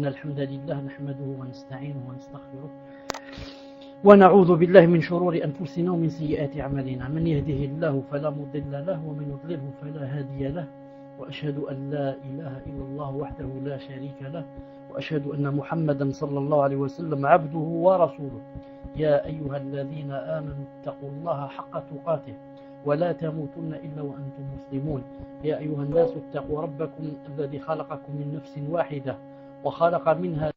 إن الحمد لله نحمده ونستعينه ونستغفره ونعوذ بالله من شرور أنفسنا ومن سيئات أعمالنا. من يهده الله فلا مضل له ومن يضلله فلا هادي له، وأشهد أن لا إله إلا الله وحده لا شريك له، وأشهد أن محمدا صلى الله عليه وسلم عبده ورسوله. يا أيها الذين آمنوا اتقوا الله حق تقاته ولا تموتن إلا وأنتم مسلمون. يا أيها الناس اتقوا ربكم الذي خلقكم من نفس واحدة وخلق منها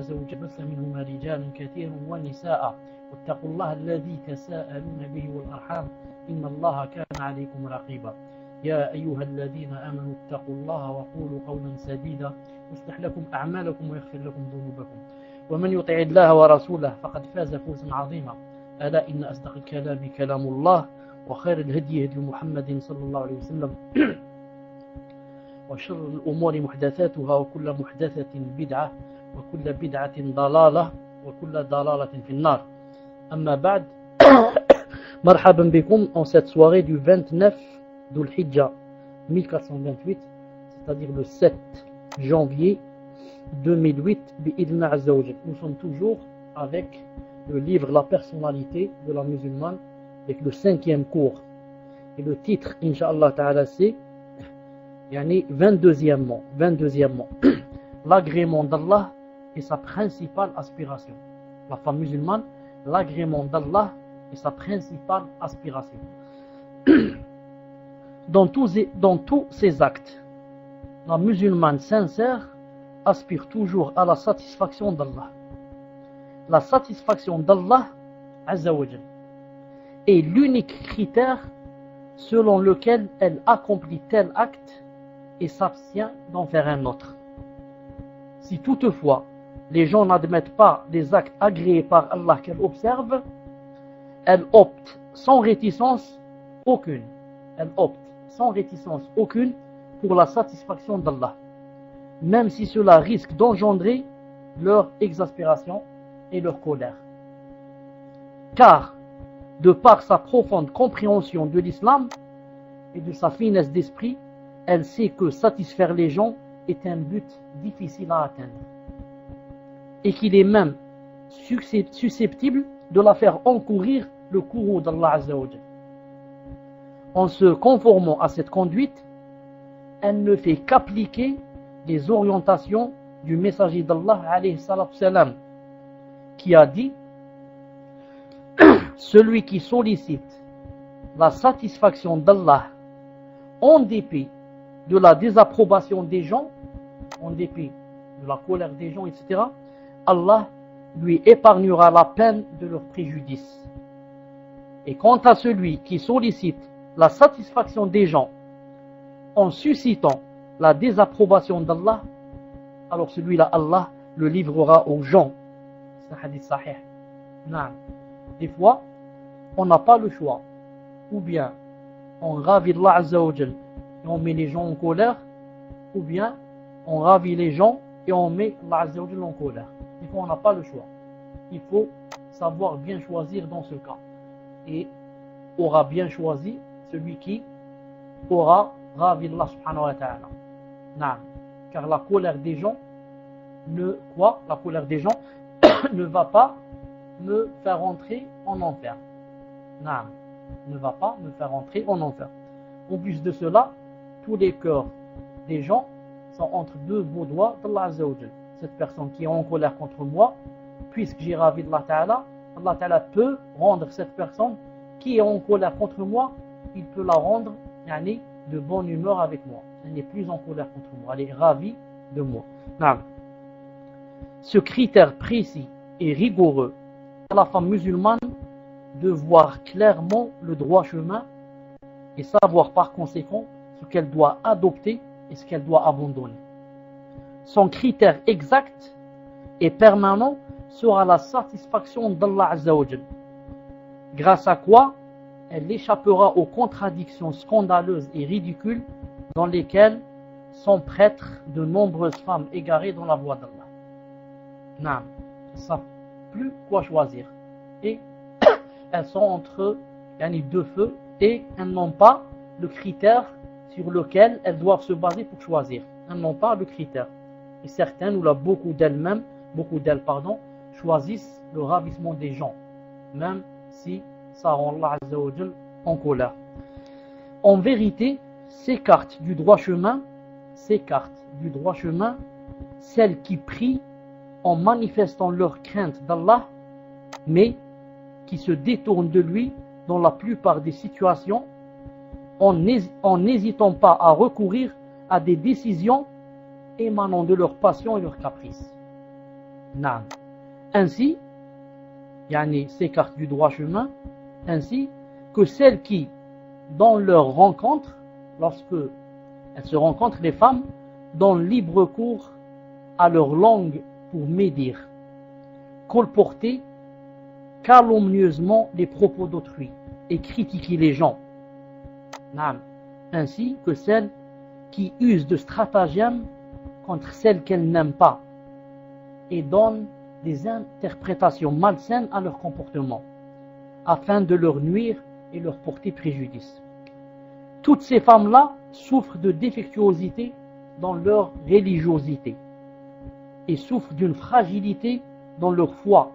زوجا بث منهما رجالا كثيرا ونساء، واتقوا الله الذي تساءلون به والأرحام إن الله كان عليكم رقيبا. يا أيها الذين آمنوا اتقوا الله وقولوا قولا سديدا يصلح لكم أعمالكم ويغفر لكم ذنوبكم، ومن يطع الله ورسوله فقد فاز فوزا عظيما. ألا إن أصدق الكلام كلام الله، وخير الهدي هدي محمد صلى الله عليه وسلم، وشر الأمور محدثاتها وكل محدثة بدعة وكل بدعة ضلالة وكل ضلالة في النار. أما بعد مرحبا بكم en cette soirée du 29 Dhul Hijjah 1428, c'est-à-dire le 7 janvier 2008 bi'idna azza wa jal. Nous sommes toujours avec le livre La personnalité de la musulmane, avec le 5e cours, et le titre Inch'Allah Ta'ala c'est 22e, l'agrément d'Allah est sa principale aspiration. La femme musulmane, l'agrément d'Allah est sa principale aspiration. Dans tous ses actes, la musulmane sincère aspire toujours à la satisfaction d'Allah. La satisfaction d'Allah Azza wa Jal est l'unique critère selon lequel elle accomplit tel acte et s'abstient d'en faire un autre. Si toutefois les gens n'admettent pas les actes agréés par Allah qu'elle observe, elle opte sans réticence aucune. Elle opte sans réticence aucune pour la satisfaction d'Allah, même si cela risque d'engendrer leur exaspération et leur colère. Car, de par sa profonde compréhension de l'islam et de sa finesse d'esprit, elle sait que satisfaire les gens est un but difficile à atteindre et qu'il est même susceptible de la faire encourir le courroux d'Allah Azza wa Jal. En se conformant à cette conduite, elle ne fait qu'appliquer les orientations du messager d'Allah alayhi salatu salam, qui a dit: celui qui sollicite la satisfaction d'Allah en dépit de la désapprobation des gens, en dépit de la colère des gens, etc., Allah lui épargnera la peine de leur préjudice. Et quant à celui qui sollicite la satisfaction des gens en suscitant la désapprobation d'Allah, alors celui-là, Allah le livrera aux gens. C'est un hadith sahih. Non. Des fois, on n'a pas le choix. Ou bien on ravit Allah Azza wa Jal et on met les gens en colère, ou bien on ravit les gens et on met Allah Azza wa Jal en colère. Des fois, on n'a pas le choix. Il faut savoir bien choisir dans ce cas. Et aura bien choisi celui qui aura ravi Allah subhanahu wa ta'ala. Non. Car la colère des gens ne va pas me faire entrer en enfer. Non. Ne va pas me faire entrer en enfer. En plus de cela, tous les cœurs des gens sont entre deux beaux doigts d'Allah Azza wa Jal. Cette personne qui est en colère contre moi, puisque j'ai ravi d'Allah Ta'ala, Allah Ta'ala peut rendre cette personne qui est en colère contre moi, il peut la rendre de bonne humeur avec moi. Elle n'est plus en colère contre moi, elle est ravie de moi. Non. Ce critère précis et rigoureux à la femme musulmane de voir clairement le droit chemin et savoir par conséquent ce qu'elle doit adopter et ce qu'elle doit abandonner. Son critère exact et permanent sera la satisfaction d'Allah Azza wa Jal, grâce à quoi elle échappera aux contradictions scandaleuses et ridicules dans lesquelles s'empêtrent de nombreuses femmes égarées dans la voie d'Allah. Non, elles ne savent plus quoi choisir et elles sont entre deux feux et elles n'ont pas le critère sur lequel elles doivent se baser pour choisir. Elles n'ont pas le critère. Et certaines, ou là, beaucoup d'elles, pardon, choisissent le ravissement des gens, même si ça rend Allah Azza wa Jal en colère. En vérité, s'écartent du droit chemin, celles qui prient en manifestant leur crainte d'Allah, mais qui se détournent de lui dans la plupart des situations, en n'hésitant pas à recourir à des décisions émanant de leur passion et leur caprice. Ainsi, s'écartent du droit chemin, ainsi que celles qui, dans leur rencontre, lorsque elles se rencontrent, les femmes, donnent libre cours à leur langue pour médire, colporter calomnieusement les propos d'autrui et critiquer les gens. Ainsi que celles qui usent de stratagèmes contre celles qu'elles n'aiment pas et donnent des interprétations malsaines à leur comportement afin de leur nuire et leur porter préjudice. Toutes ces femmes-là souffrent de défectuosité dans leur religiosité et souffrent d'une fragilité dans leur foi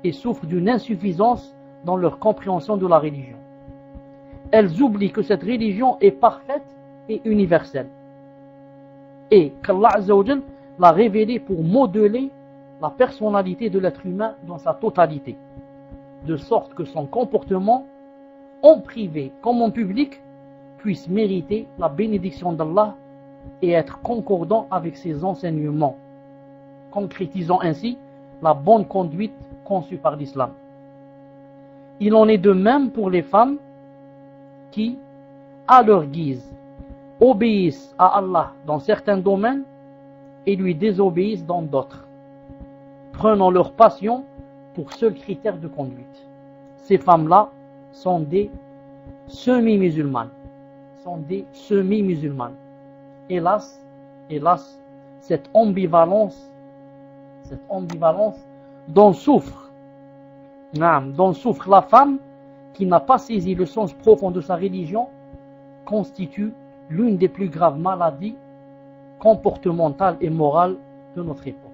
et souffrent d'une insuffisance dans leur compréhension de la religion. Elles oublient que cette religion est parfaite et universelle et qu'Allah Azza wa Jal l'a révélée pour modeler la personnalité de l'être humain dans sa totalité, de sorte que son comportement, en privé comme en public, puisse mériter la bénédiction d'Allah et être concordant avec ses enseignements, concrétisant ainsi la bonne conduite conçue par l'islam. Il en est de même pour les femmes qui, à leur guise, obéissent à Allah dans certains domaines et lui désobéissent dans d'autres, prenant leur passion pour seul critère de conduite. Ces femmes-là sont des semi-musulmanes. Hélas, cette ambivalence dont souffre la femme qui n'a pas saisi le sens profond de sa religion constitue l'une des plus graves maladies comportementales et morales de notre époque.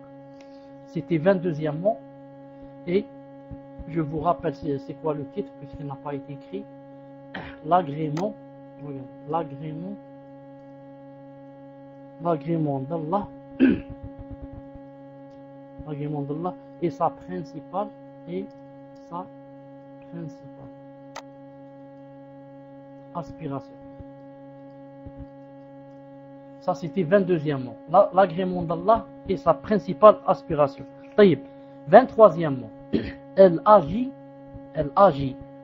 C'était 22e, et je vous rappelle c'est quoi le titre puisqu'il n'a pas été écrit. L'agrément d'Allah et sa principale aspiration. Ça c'était 22e. L'agrément d'Allah et sa principale aspiration. 23e. Elle agit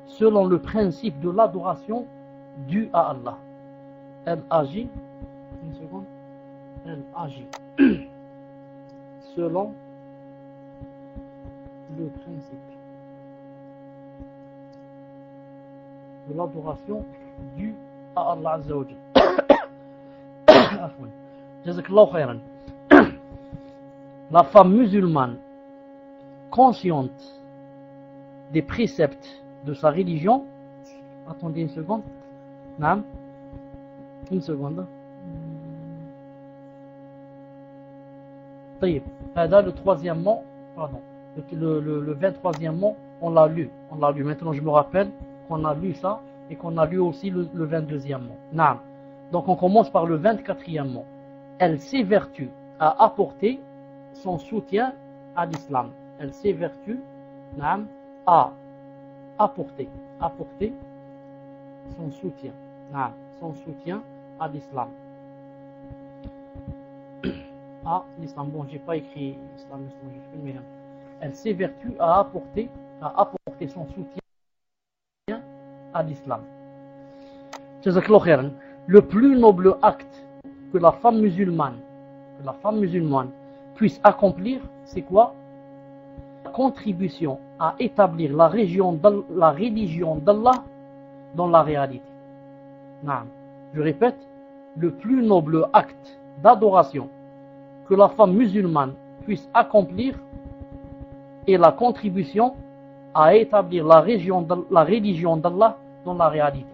selon le principe de l'adoration due à Allah. Elle agit selon le principe de l'adoration due à Allah Azza wa Jalla. Jazakallahu khairan. La femme musulmane consciente des préceptes de sa religion. Attendez une seconde. Une seconde. Le 23e mot, pardon. Le 23e mot, on l'a lu. Maintenant, je me rappelle qu'on a lu ça et qu'on a lu aussi le 22e mot. Donc, on commence par le 24e mot. Elle s'évertue à apporter son soutien à l'islam. Elle s'évertue à apporter son soutien à l'islam. Bon, j'ai pas écrit islam, mais elle s'évertue à apporter son soutien à l'islam. Le plus noble acte que la femme musulmane puisse accomplir, c'est quoi? La contribution à établir la religion d'Allah dans la réalité. Je répète, le plus noble acte d'adoration que la femme musulmane puisse accomplir est la contribution à établir la religion d'Allah dans la réalité.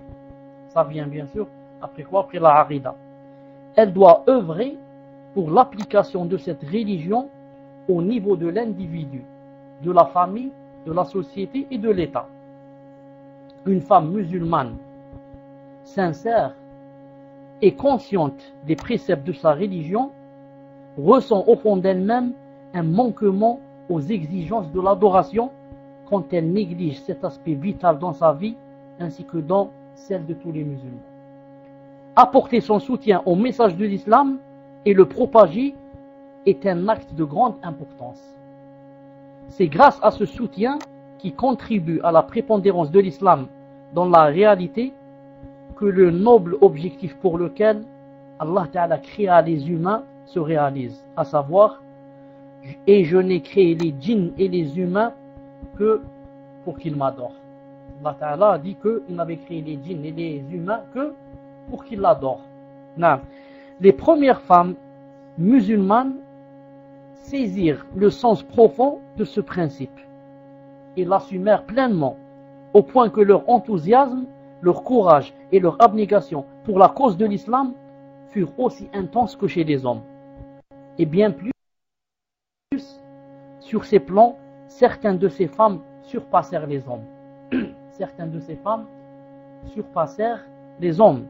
Ça vient bien sûr après quoi? Après la Aqida. Elle doit œuvrer pour l'application de cette religion au niveau de l'individu, de la famille, de la société et de l'État. Une femme musulmane sincère et consciente des préceptes de sa religion ressent au fond d'elle-même un manquement aux exigences de l'adoration quand elle néglige cet aspect vital dans sa vie ainsi que dans celle de tous les musulmans. Apporter son soutien au message de l'islam et le propager est un acte de grande importance. C'est grâce à ce soutien qui contribue à la prépondérance de l'islam dans la réalité que le noble objectif pour lequel Allah Ta'ala créa les humains se réalise, à savoir, et je n'ai créé les djinns et les humains que pour qu'ils m'adorent. Allah Ta'ala a dit qu'il n'avait créé les djinns et les humains que pour qu'ils l'adorent. Les premières femmes musulmanes saisirent le sens profond de ce principe et l'assumèrent pleinement, au point que leur enthousiasme, leur courage et leur abnégation pour la cause de l'islam furent aussi intenses que chez les hommes. Et bien plus, sur ces plans, certaines de ces femmes surpassèrent les hommes. Certaines de ces femmes surpassèrent les hommes.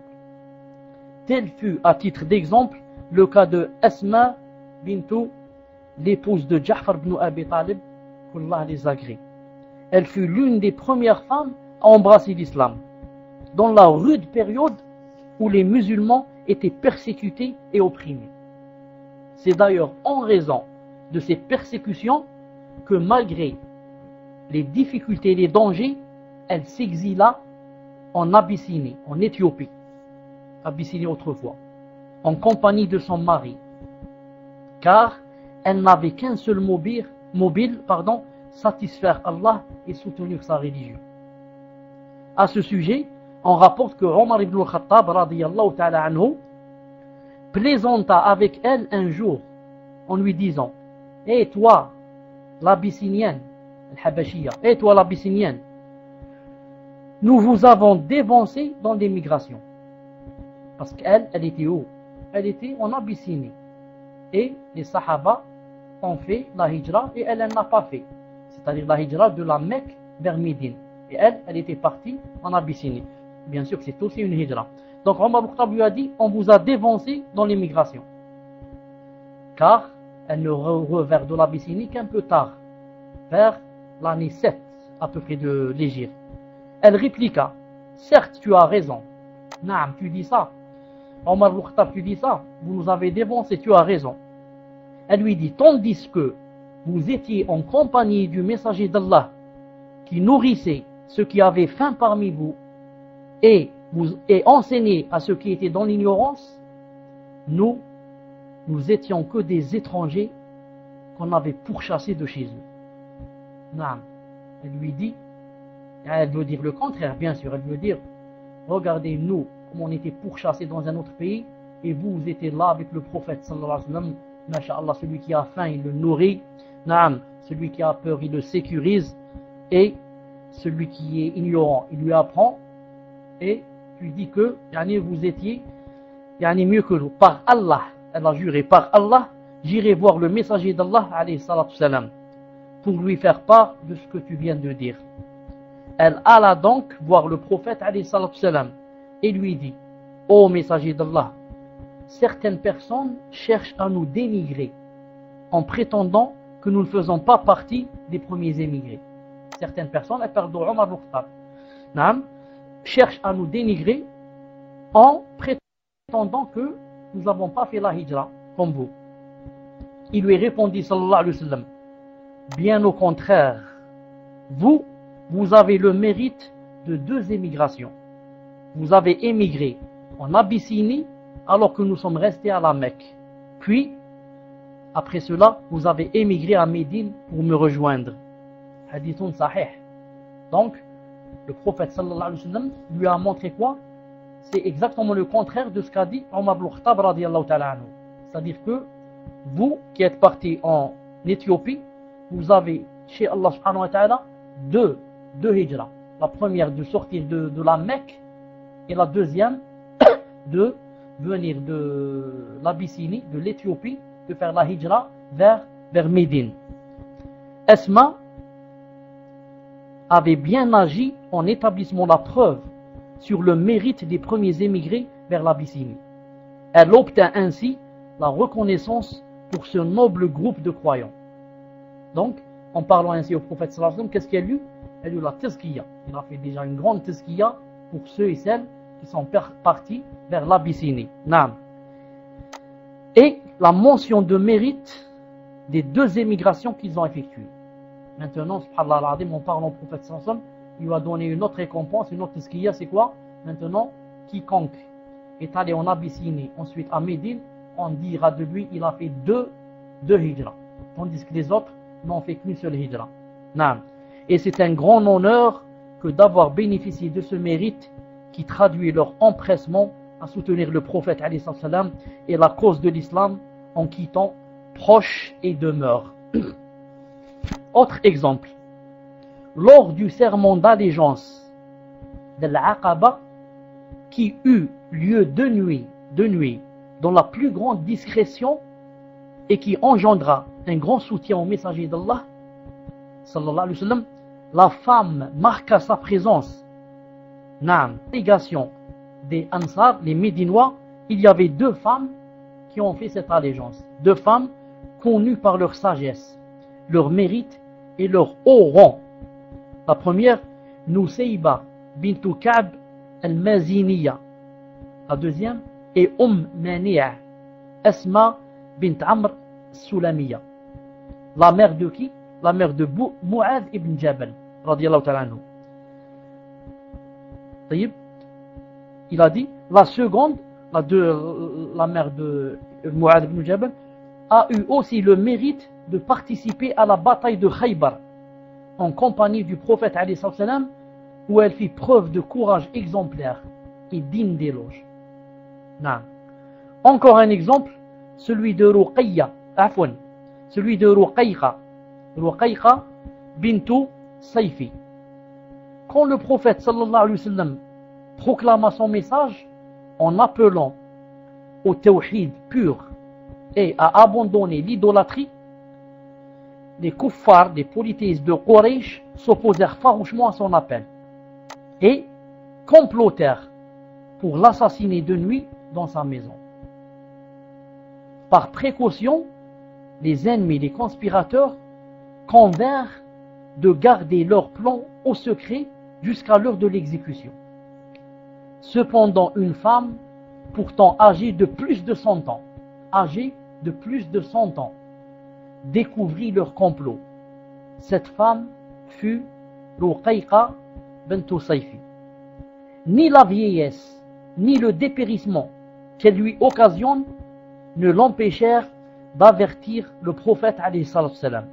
Tel fut, à titre d'exemple, le cas de Asma bintou, l'épouse de Ja'far ibn Abi Talib, qu'Allah les agrée. Elle fut l'une des premières femmes à embrasser l'islam, dans la rude période où les musulmans étaient persécutés et opprimés. C'est d'ailleurs en raison de ces persécutions que malgré les difficultés et les dangers, elle s'exila en Abyssinie, en Éthiopie, Abyssinie autrefois, en compagnie de son mari, car elle n'avait qu'un seul mobile, satisfaire Allah et soutenir sa religion. À ce sujet, on rapporte que Omar ibn al-Khattab radiyallahu ta'ala anhu plaisanta avec elle un jour en lui disant: "Et toi, l'Abyssinienne, al-Habashiyya, et toi l'Abyssinienne, nous vous avons dévancé dans l'émigration." Parce qu'elle, elle était où? Elle était en Abyssinie. Et les Sahaba ont fait la hijra et elle n'a pas fait. C'est-à-dire la hijra de la Mecque vers Médine. Et elle était partie en Abyssinie. Bien sûr que c'est aussi une hijra. Donc Omar al-Khattab lui a dit: on vous a dévancé dans l'émigration. Car elle ne revint de l'Abyssinie qu'un peu tard, vers l'année 7 à peu près de l'Hégire. Elle répliqua: certes, tu as raison. Naam, tu dis ça. Omar al-Khattab, tu dis ça. Vous nous avez dévancé, tu as raison. Elle lui dit: tandis que vous étiez en compagnie du messager d'Allah qui nourrissait ceux qui avaient faim parmi vous et enseignait à ceux qui étaient dans l'ignorance, nous étions que des étrangers qu'on avait pourchassés de chez eux. Naam. Elle lui dit, elle veut dire le contraire, bien sûr, elle veut dire: regardez, nous, comme on était pourchassés dans un autre pays, et vous étiez là avec le prophète sallallahu alayhi wa sallam. Masha'Allah, celui qui a faim, il le nourrit. Naam, celui qui a peur, il le sécurise. Et celui qui est ignorant, il lui apprend. Et tu dis que vous étiez mieux que nous. Par Allah, elle a juré, par Allah, j'irai voir le messager d'Allah alayhi salatu salam, pour lui faire part de ce que tu viens de dire. Elle alla donc voir le prophète alayhi salatu salam et lui dit: ô messager d'Allah, certaines personnes cherchent à nous dénigrer en prétendant que nous ne faisons pas partie des premiers émigrés. Certaines personnes, elles parlent d'Omar al-Khattab, cherchent à nous dénigrer en prétendant que nous n'avons pas fait la hijra comme vous. Il lui répondit sallallahu alayhi wa sallam: bien au contraire, vous avez le mérite de 2 émigrations. Vous avez émigré en Abyssinie alors que nous sommes restés à la Mecque. Puis, après cela, vous avez émigré à Médine pour me rejoindre. Hadithun sahih. Donc, le prophète sallallahu alayhi wa sallam lui a montré quoi? C'est exactement le contraire de ce qu'a dit Omar al-Khattab radiyallahu ta'ala anhu. C'est-à-dire que vous qui êtes partis en Éthiopie, vous avez chez Allah subhanahu wa ta'ala deux hijras. La première de sortir de la Mecque et la deuxième de venir de l'Abyssinie, de l'Éthiopie, de faire la hijra vers Médine. Asma avait bien agi en établissant la preuve sur le mérite des premiers émigrés vers l'Abyssinie. Elle obtint ainsi la reconnaissance pour ce noble groupe de croyants. Donc, en parlant ainsi au prophète sallallahu alayhi wa sallam, qu'est-ce qu'il a lu? Il a lu la tazkiya. Il a fait déjà une grande tazkiya pour ceux et celles qui sont partis vers l'Abyssinie. Naam. Et la mention de mérite des deux émigrations qu'ils ont effectuées. Maintenant, subhanallah al-azim, en parlant au prophète sallallahu alayhi wa sallam, il lui a donné une autre récompense, une autre tazkiya, c'est quoi? Maintenant, quiconque est allé en Abyssinie, ensuite à Médine, on dira de lui, il a fait deux hijra. Tandis que les autres n'ont fait qu'une seule hijra. Naam. Et c'est un grand honneur que d'avoir bénéficié de ce mérite qui traduit leur empressement à soutenir le prophète alayhi salam et la cause de l'islam en quittant proche et demeure. Autre exemple. Lors du serment d'allégeance de l'Aqaba qui eut lieu de nuit, dans la plus grande discrétion et qui engendra un grand soutien au messager d'Allah, sallallahu alayhi wa sallam, la femme marqua sa présence. Naam, délégation des Ansar, les Médinois, il y avait deux femmes qui ont fait cette allégeance. Deux femmes connues par leur sagesse, leur mérite et leur haut rang. La première, Nusayba bintu Ka'b al-Maziniya. La deuxième est Mani'a, Asma bint Amr Sulamiya. La mère de qui? La mère de Mu'adh ibn Jabal, radiyallahu ta'ala anhu. Il a dit, la seconde, la mère de Mu'adh ibn Jabal, a eu aussi le mérite de participer à la bataille de Khaybar, en compagnie du prophète alayhi salam, où elle fit preuve de courage exemplaire et digne d'éloge. Encore un exemple, celui de Ruqayya bintu Sayfi. Quand le prophète sallallahu alayhi wa sallam proclama son message en appelant au tawhid pur et à abandonner l'idolâtrie, les kuffars, les polythéistes de Quraysh s'opposèrent farouchement à son appel et complotèrent pour l'assassiner de nuit dans sa maison. Par précaution, les ennemis, les conspirateurs, convinrent de garder leur plan au secret jusqu'à l'heure de l'exécution. Cependant, une femme, pourtant âgée de plus de 100 ans, découvrit leur complot. Cette femme fut Ruqayqa bintu Sayfi. Ni la vieillesse, ni le dépérissement qu'elle lui occasionne ne l'empêchèrent d'avertir le prophète alayhi salam.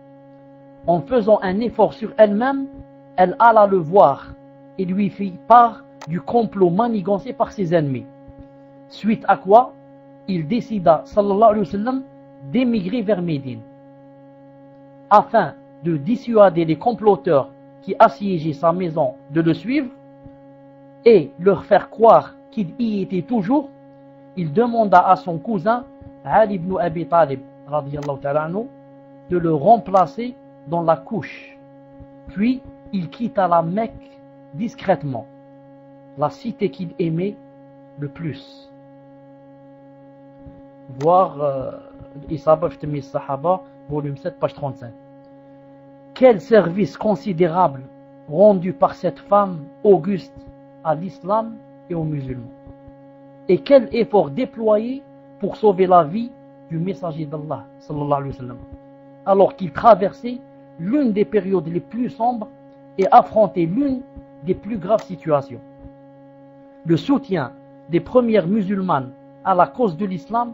En faisant un effort sur elle-même, elle alla le voir et lui fit part du complot manigancé par ses ennemis. Suite à quoi, il décida, sallallahu alayhi wa sallam, d'émigrer vers Médine, afin de dissuader les comploteurs qui assiégeaient sa maison de le suivre et leur faire croire qu'il y était toujours. Il demanda à son cousin Ali ibn Abi Talib radiyallahu ta'ala anhu, de le remplacer dans la couche. Puis il quitta la Mecque discrètement, la cité qu'il aimait le plus. Voir Isaba fi Tamyiz Sahaba, volume 7, page 35. Quel service considérable rendu par cette femme auguste à l'islam et aux musulmans. Et quel effort déployé pour sauver la vie du messager d'Allah, sallallahu alayhi wa sallam, alors qu'il traversait l'une des périodes les plus sombres et affrontait l'une des plus graves situations. Le soutien des premières musulmanes à la cause de l'islam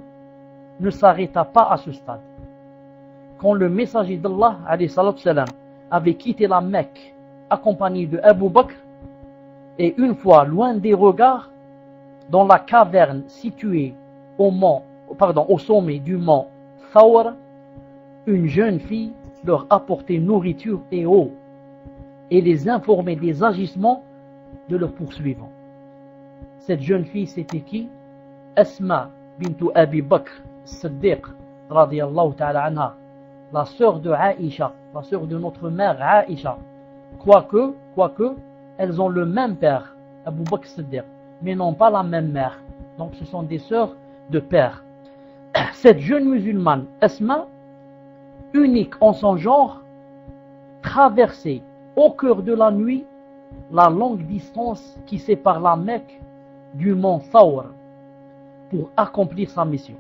ne s'arrêta pas à ce stade. Quand le messager d'Allah, alayhi salam, avait quitté la Mecque accompagné de Abu Bakr, et une fois loin des regards, dans la caverne située au sommet du mont Thawr, une jeune fille leur apportait nourriture et eau et les informait des agissements de leurs poursuivants. Cette jeune fille, c'était qui? Asma bintu Abi Bakr Siddiq radiyallahu ta'ala anha, la sœur de Aïcha, la sœur de notre mère Aïcha, quoique elles ont le même père, Abu Bakr Siddiq, mais n'ont pas la même mère. Donc ce sont des sœurs de père. Cette jeune musulmane, Asma, unique en son genre, traversait au cœur de la nuit la longue distance qui sépare la Mecque du mont Thawr pour accomplir sa mission.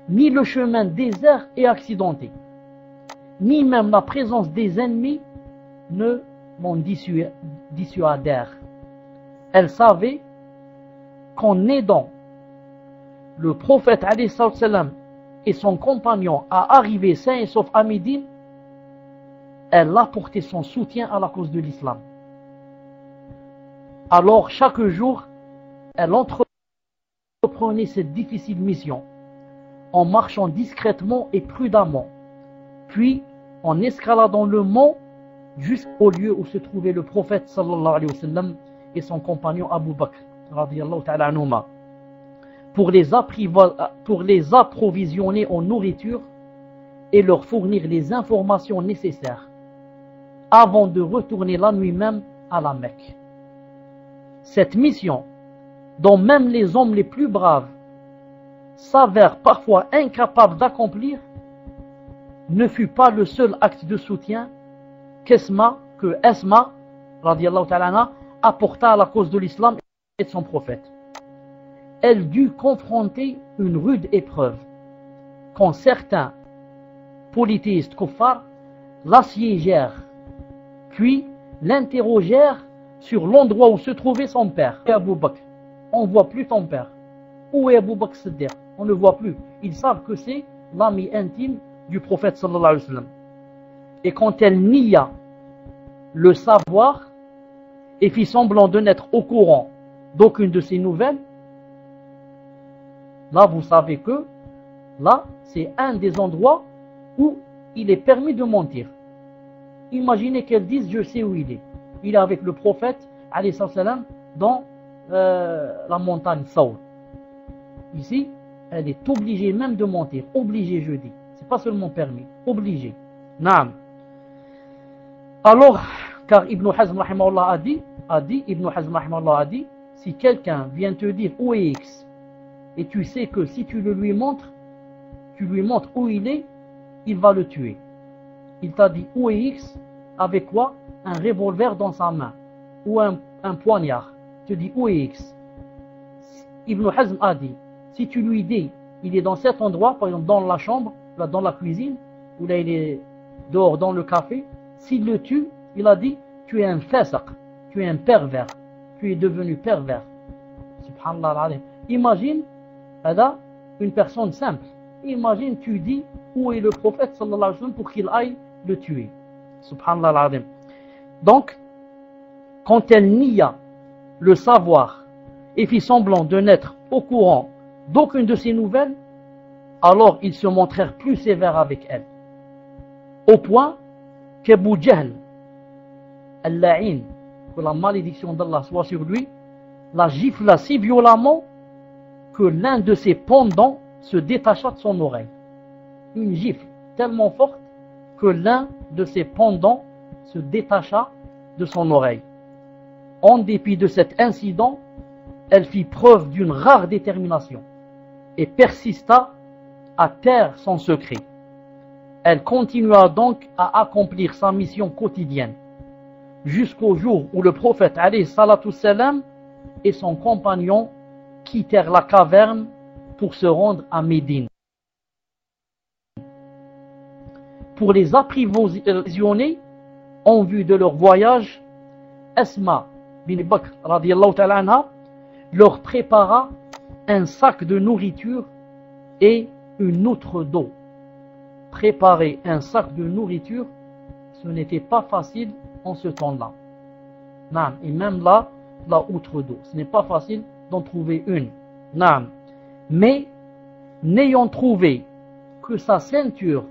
Ni le chemin désert et accidenté, ni même la présence des ennemis ne m'en dissuadèrent. Elle savait qu'en aidant le prophète alayhi salam et son compagnon à arriver sains et saufs à Médine, elle apportait son soutien à la cause de l'islam. Alors chaque jour, elle entreprenait cette difficile mission en marchant discrètement et prudemment, puis en escaladant le mont jusqu'au lieu où se trouvait le prophète sallallahu alayhi wa sallam et son compagnon Abu Bakr radiyallahu ta'ala anhuma, pour les approvisionner en nourriture et leur fournir les informations nécessaires avant de retourner la nuit même à la Mecque. Cette mission, dont même les hommes les plus braves s'avèrent parfois incapables d'accomplir, ne fut pas le seul acte de soutien que Asma radiyallahu ta'ala anha, apporta à la cause de l'islam et de son prophète. Elle dut confronter une rude épreuve quand certains polythéistes kuffars l'assiégèrent, puis l'interrogèrent sur l'endroit où se trouvait son père. Abu Bakr, on ne voit plus ton père. Où est Abu Bakr Siddiq? On ne le voit plus. Ils savent que c'est l'ami intime du prophète sallallahu alayhi wa sallam. Et quand elle nia le savoir et fit semblant de n'être au courant d'aucune de ces nouvelles, là vous savez que là c'est un des endroits où il est permis de mentir. Imaginez qu'elle dise je sais où il est. Il est avec le prophète alayhi salam dans la montagne Thawr. Ici, elle est obligée même de mentir. Obligée, je dis. C'est pas seulement permis. Obligée. Naam. Alors, car Ibn Hazm rahimahullah a dit, si quelqu'un vient te dire où est X, et tu sais que si tu lui montres où il est, il va le tuer. Il t'a dit où est X, avec quoi? Un revolver dans sa main, ou un poignard. Tu dis où est X. Ibn Hazm a dit, si tu lui dis, il est dans cet endroit, par exemple dans la chambre, là, dans la cuisine, ou là il est dehors dans le café, s'il le tue, il a dit, tu es un fasaq, tu es un pervers, tu es devenu pervers. Subhanallah al-Azim. Imagine, une personne simple. Imagine, tu dis où est le prophète sallallahu alayhi wa sallam pour qu'il aille le tuer. Subhanallah al-Azim. Donc, quand elle nia le savoir et fit semblant de n'être au courant d'aucune de ces nouvelles, alors ils se montrèrent plus sévères avec elle. Au point qu'Abu Jahl, al-La'in, que la malédiction d'Allah soit sur lui, la gifla si violemment que l'un de ses pendants se détacha de son oreille. Une gifle tellement forte que l'un de ses pendants se détacha de son oreille. En dépit de cet incident, elle fit preuve d'une rare détermination et persista à taire son secret. Elle continua donc à accomplir sa mission quotidienne jusqu'au jour où le prophète alayhi salatu salam et son compagnon quittèrent la caverne pour se rendre à Médine. Pour les apprivoisonner en vue de leur voyage, Asma bin Bakr radiyallahu ta'ala anha leur prépara un sac de nourriture et une outre d'eau. Préparer un sac de nourriture, ce n'était pas facile en ce temps-là. Et même là, la outre d'eau, ce n'est pas facile d'en trouver une. Mais, n'ayant trouvé que sa ceinture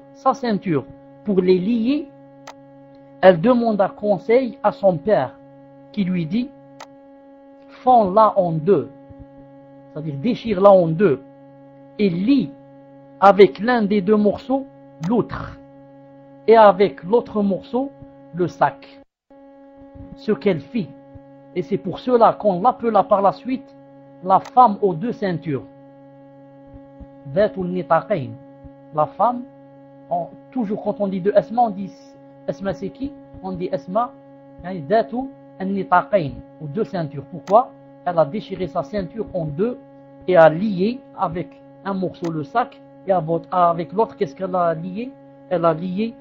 pour les lier, elle demanda conseil à son père, qui lui dit, fends-la en deux. c'est-à-dire déchire-la en deux, et lie avec l'un des deux morceaux l'autre, et avec l'autre morceau le sac. Ce qu'elle fit, et c'est pour cela qu'on l'appela par la suite la femme aux deux ceintures. Dhatul nitaqayn. La femme, toujours quand on dit de Asma, on dit Asma c'est qui? On dit Asma, Dhatul nitaqayn, aux deux ceintures. Pourquoi? Elle a déchiré sa ceinture en deux et a lié avec un morceau le sac, et avec l'autre, qu'est-ce qu'elle a lié? Elle a lié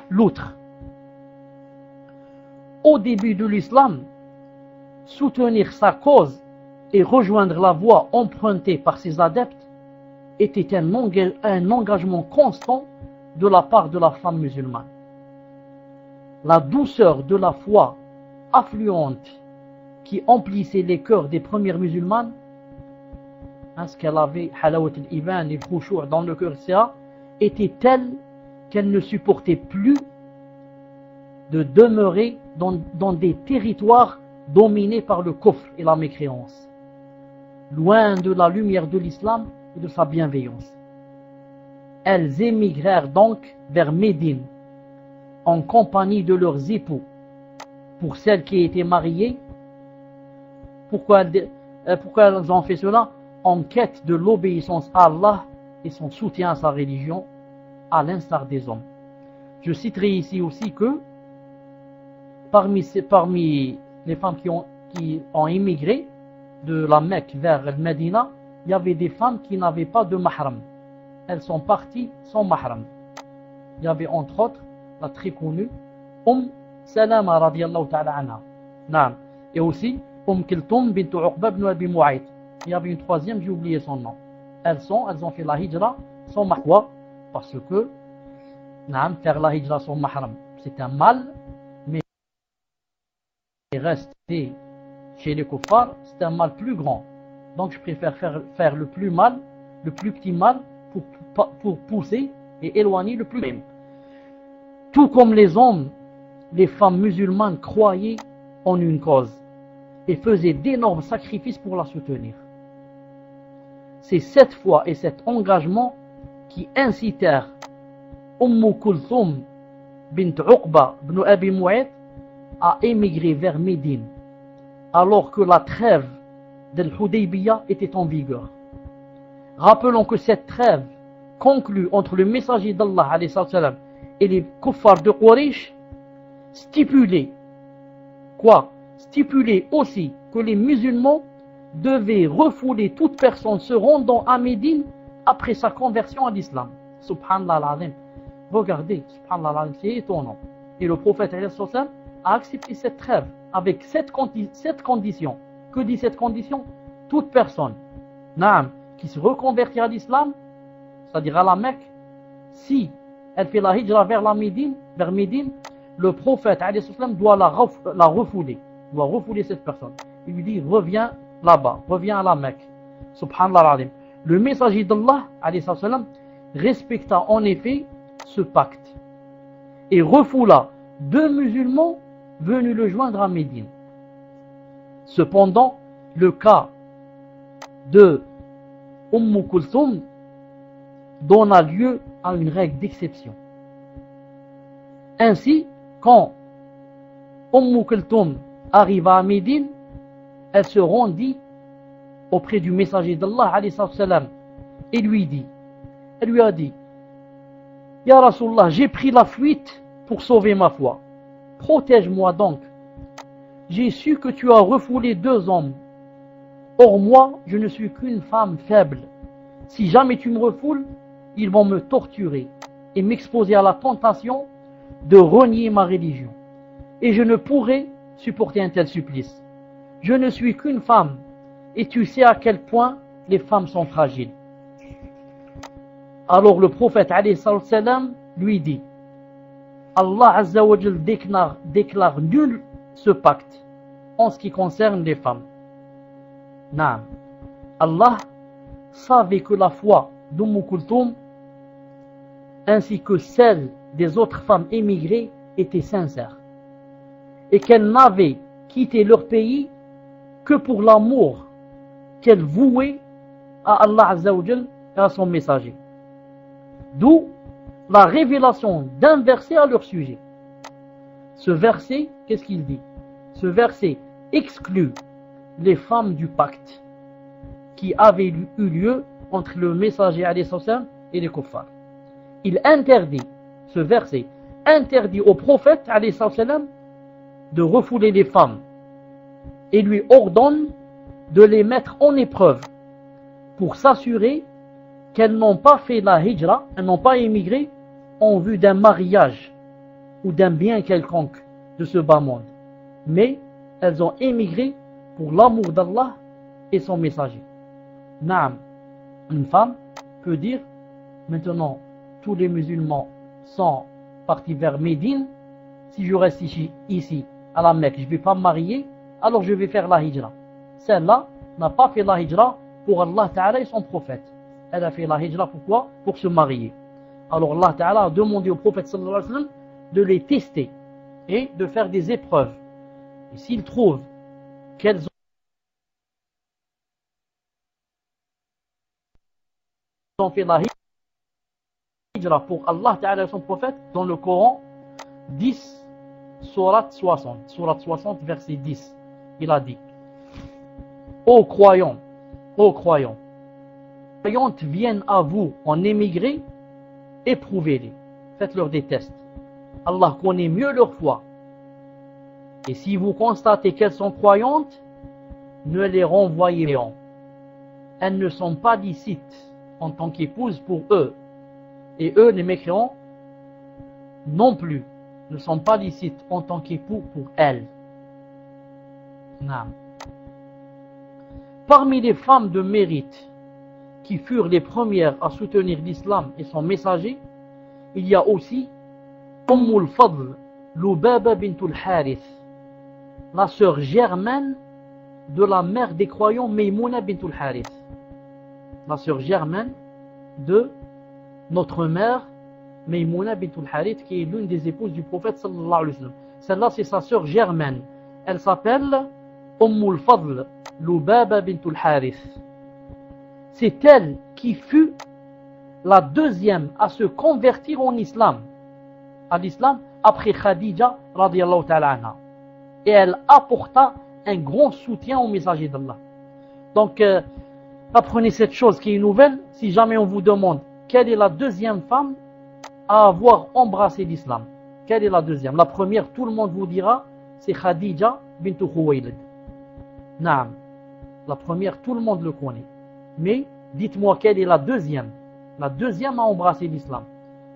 l'autre. Au début de l'islam, soutenir sa cause et rejoindre la voie empruntée par ses adeptes était un engagement constant de la part de la femme musulmane. La douceur de la foi affluente qui emplissait les cœurs des premières musulmanes, ce qu'elle avait, halawat al-iman et khushu' dans le cœur, etc., était telle qu'elle ne supportait plus de demeurer dans des territoires dominés par le kufr et la mécréance, loin de la lumière de l'islam et de sa bienveillance. Elles émigrèrent donc vers Médine en compagnie de leurs époux. Pour celles qui étaient mariées, pourquoi elles ont fait cela? En quête de l'obéissance à Allah et son soutien à sa religion, à l'instar des hommes. Je citerai ici aussi que parmi les femmes qui ont immigré de la Mecque vers le Médina, il y avait des femmes qui n'avaient pas de mahram. Elles sont parties sans mahram. Il y avait entre autres la très connue Salama radiyallahu ta'ala anha. Naam. Et aussi Kulthum bint Uqba ibn Abi Mu'ayt. Il y avait une troisième, j'ai oublié son nom. Elles ont fait la hijra sans mahram, parce que faire la hijra sans mahram, c'est un mal, mais rester chez les kuffars, c'est un mal plus grand. Donc je préfère faire le plus petit mal pour pousser et éloigner le plus même. Tout comme les hommes, les femmes musulmanes croyaient en une cause et faisaient d'énormes sacrifices pour la soutenir. C'est cette foi et cet engagement qui incitèrent Kulthum bint Uqba ibn Abi Mu'ayt à émigrer vers Médine, alors que la trêve d'Al-Hudaybiyah était en vigueur. Rappelons que cette trêve conclue entre le messager d'Allah et les kuffars de Quraysh stipulait quoi? Stipulait aussi que les musulmans devaient refouler toute personne se rendant à Médine après sa conversion à l'islam. Subhanallah al-Azim. Regardez, subhanallah al-Azim, c'est étonnant. Et le prophète a accepté cette trêve avec cette condition. Que dit cette condition? Toute personne qui se reconvertit à l'islam, c'est-à-dire à la Mecque, si elle fait la hijra vers Médine, le prophète doit la refouler, doit refouler cette personne. Il lui dit, reviens là-bas, reviens à la Mecque. Subhanallah al-Azim. Le messager d'Allah respecta en effet ce pacte et refoula deux musulmans venus le joindre à Médine. Cependant, le cas de Kulthum donna lieu à une règle d'exception. Ainsi, quand Kulthum arriva à Médine, elle se rendit auprès du messager d'Allah et lui a dit, Ya Rasulallah, j'ai pris la fuite pour sauver ma foi. Protège-moi donc. J'ai su que tu as refoulé deux hommes. Or moi, je ne suis qu'une femme faible. Si jamais tu me refoules, ils vont me torturer et m'exposer à la tentation de renier ma religion. Et je ne pourrai supporter un tel supplice. Je ne suis qu'une femme, et tu sais à quel point les femmes sont fragiles. Alors le prophète lui dit, Allah Azza wa Jal déclare nul ce pacte en ce qui concerne les femmes. Naam. Allah savait que la foi Kulthum ainsi que celle des autres femmes émigrées était sincère et qu'elles n'avaient quitté leur pays que pour l'amour qu'elle vouait à Allah Azza wa Jal et à son messager. D'où la révélation d'un verset à leur sujet. Ce verset, qu'est-ce qu'il dit? Ce verset exclut les femmes du pacte qui avait eu lieu entre le messager et les kuffars. Il interdit, ce verset interdit au prophète de refouler les femmes et lui ordonne de les mettre en épreuve pour s'assurer qu'elles n'ont pas fait la hijra, elles n'ont pas émigré en vue d'un mariage ou d'un bien quelconque de ce bas monde, mais elles ont émigré pour l'amour d'Allah et son messager. Naam, une femme peut dire, maintenant tous les musulmans sont partis vers Médine, si je reste ici à la Mecque, je ne vais pas me marier, alors je vais faire la hijra. Celle-là n'a pas fait la hijra pour Allah Ta'ala et son prophète. Elle a fait la hijra pourquoi? Pour se marier. Alors Allah Ta'ala a demandé au prophète sallallahu alayhi wa sallam de les tester et de faire des épreuves. Et s'il trouve qu'elles ont fait la hijra pour Allah Ta'ala et son prophète, dans le Coran 10, surat 60, verset 10, il a dit: Ô croyants, croyantes viennent à vous en émigré, éprouvez-les, faites-leur des tests. Allah connaît mieux leur foi. Et si vous constatez qu'elles sont croyantes, ne les renvoyez pas. Elles ne sont pas licites en tant qu'épouses pour eux. Et eux, les mécréants, non plus, ne sont pas licites en tant qu'époux pour elles. Non. Parmi les femmes de mérite qui furent les premières à soutenir l'islam et son messager, il y a aussi Ummul Fadl Lubaba bintul Harith, la sœur germaine de la mère des croyants Maymuna bintul Harith. La sœur germaine de notre mère Maymuna bintul Harith, qui est l'une des épouses du prophète sallallahu alayhi wa sallam. Celle-là, c'est sa sœur germaine. Elle s'appelle Ummul Fadl Lubaba bintul Harith. C'est elle qui fut la deuxième à se convertir en islam, à l'islam, après Khadija radiyallahu ta'ala anha. Et elle apporta un grand soutien au messager d'Allah. Donc, apprenez cette chose qui est nouvelle. Si jamais on vous demande quelle est la deuxième femme à avoir embrassé l'islam, quelle est la deuxième? La première, tout le monde vous dira, c'est Khadija bint Khuwaylid. Naam. La première, tout le monde le connaît. Mais dites-moi quelle est la deuxième? La deuxième à embrasser l'islam.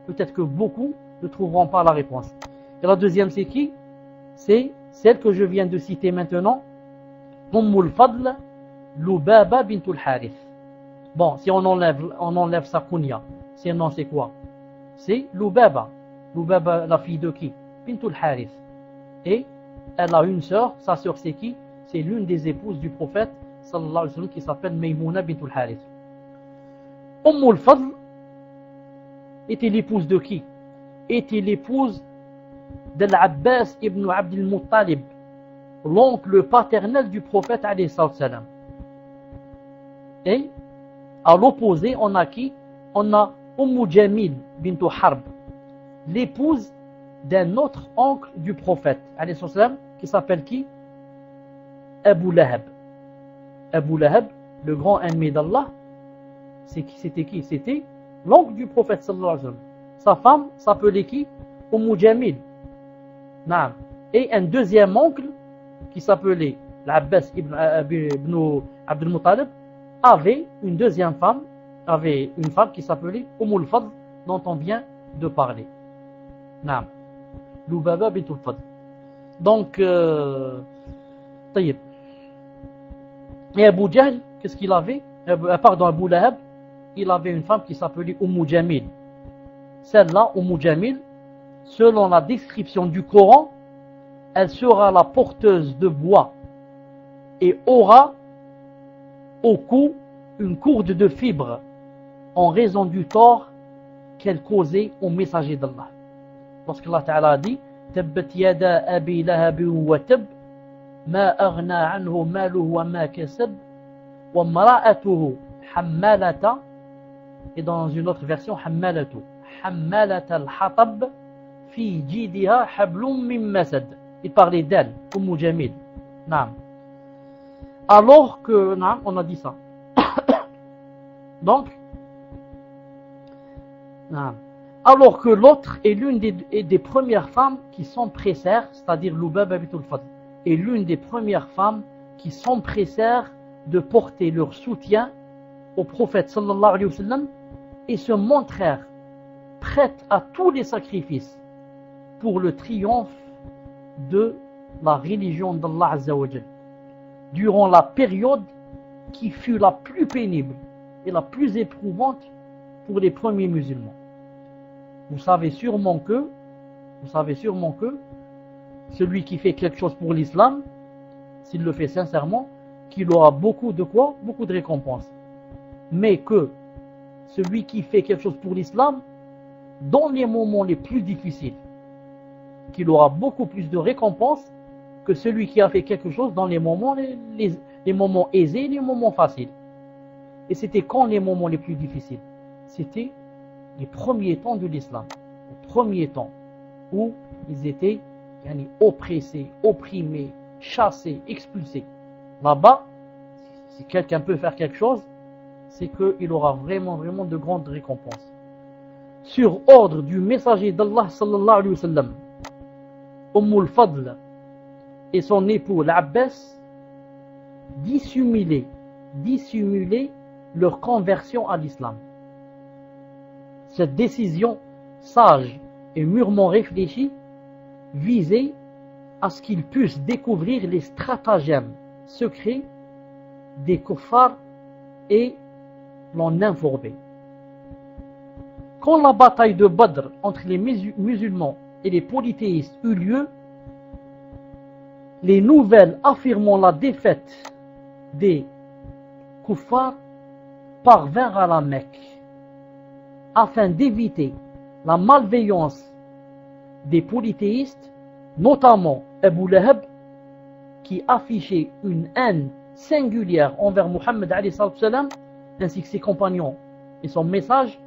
Peut-être que beaucoup ne trouveront pas la réponse. Et la deuxième, c'est qui? C'est celle que je viens de citer maintenant, Ummul Fadl Lubaba bintul Harith. Bon, si on enlève sa kunya, son nom c'est quoi? C'est Lubaba. Lubaba, la fille de qui? Bintul Harith. Et elle a une sœur, sa sœur c'est qui? C'est l'une des épouses du prophète sallallahu alayhi wa sallam qui s'appelle Maymuna bintul Harith. Ummul Fadl était l'épouse de qui? Était l'épouse de l'Abbas ibn Abd al-Muttalib, l'oncle paternel du prophète alayhi salam. Et à l'opposé, on a qui? On a Jamil bintu Harb, l'épouse d'un autre oncle du prophète alayhi salam, qui s'appelle qui? Abu Lahab. Abu Lahab, le grand ennemi d'Allah, c'était qui? C'était l'oncle du prophète sallallahu alayhi wa sallam. Sa femme s'appelait qui? Jamil. Naam. Et un deuxième oncle qui s'appelait l'Abbas ibn Abd al-Muttalib avait une deuxième femme, avait une femme qui s'appelait Ummul Fadl, dont on vient de parler. Naam. Lubaba bintul Fadl. Donc, taïb. Et Abu Jahl, qu'est-ce qu'il avait? Pardon, Abu Lahab, il avait une femme qui s'appelait Jamil. Celle-là, Jamil, selon la description du Coran, elle sera la porteuse de bois et aura au cou une courde de fibres en raison du tort qu'elle causait au messager d'Allah. Lorsqu'Allah Ta'ala a dit Tabbat yada abi lahab wa tab ma aghna anhu maluhu wa ma kasab وَمْرَأَتُهُ حَمَّالَةَ, et dans une autre version حَمَّالَةُ حَمَّالَةَ الْحَطَبِ فِي جِيدِهَا حَبْلٌ مِّن مَّسَدٍ. Il parlait d'elle, Umm Jamil. Naam. Alors que, naam, on a dit ça. Donc, naam. Alors que l'autre est l'une des premières femmes qui s'empressèrent, c'est-à-dire Lubaba bint al-Fadl, est l'une des premières femmes qui s'empressèrent de porter leur soutien au prophète sallallahu alayhi wa sallam et se montrèrent prêtes à tous les sacrifices pour le triomphe de la religion d'Allah Azza wa Jal, durant la période qui fut la plus pénible et la plus éprouvante pour les premiers musulmans. Vous savez sûrement que celui qui fait quelque chose pour l'islam, s'il le fait sincèrement, qu'il aura beaucoup de quoi? Beaucoup de récompenses. Mais que celui qui fait quelque chose pour l'islam, dans les moments les plus difficiles, qu'il aura beaucoup plus de récompenses que celui qui a fait quelque chose dans les moments, les moments aisés, les moments faciles. Et c'était quand les moments les plus difficiles? C'était les premiers temps de l'islam, les premiers temps où ils étaient oppressés, opprimés, chassés, expulsés. Là-bas, si quelqu'un peut faire quelque chose, c'est qu'il aura vraiment de grandes récompenses. Sur ordre du messager d'Allah sallallahu alayhi wa sallam, Umm al-Fadl et son époux l'Abbas dissimulaient leur conversion à l'islam. Cette décision sage et mûrement réfléchie visait à ce qu'ils puissent découvrir les stratagèmes secrets des kuffars et l'en informer. Quand la bataille de Badr entre les musulmans et les polythéistes eut lieu, les nouvelles affirmant la défaite des kuffars parvinrent à la Mecque, afin d'éviter la malveillance des polythéistes, notamment Abu Lahab, qui affichait une haine singulière envers Muhammad alayhi salam, ainsi que ses compagnons et son message.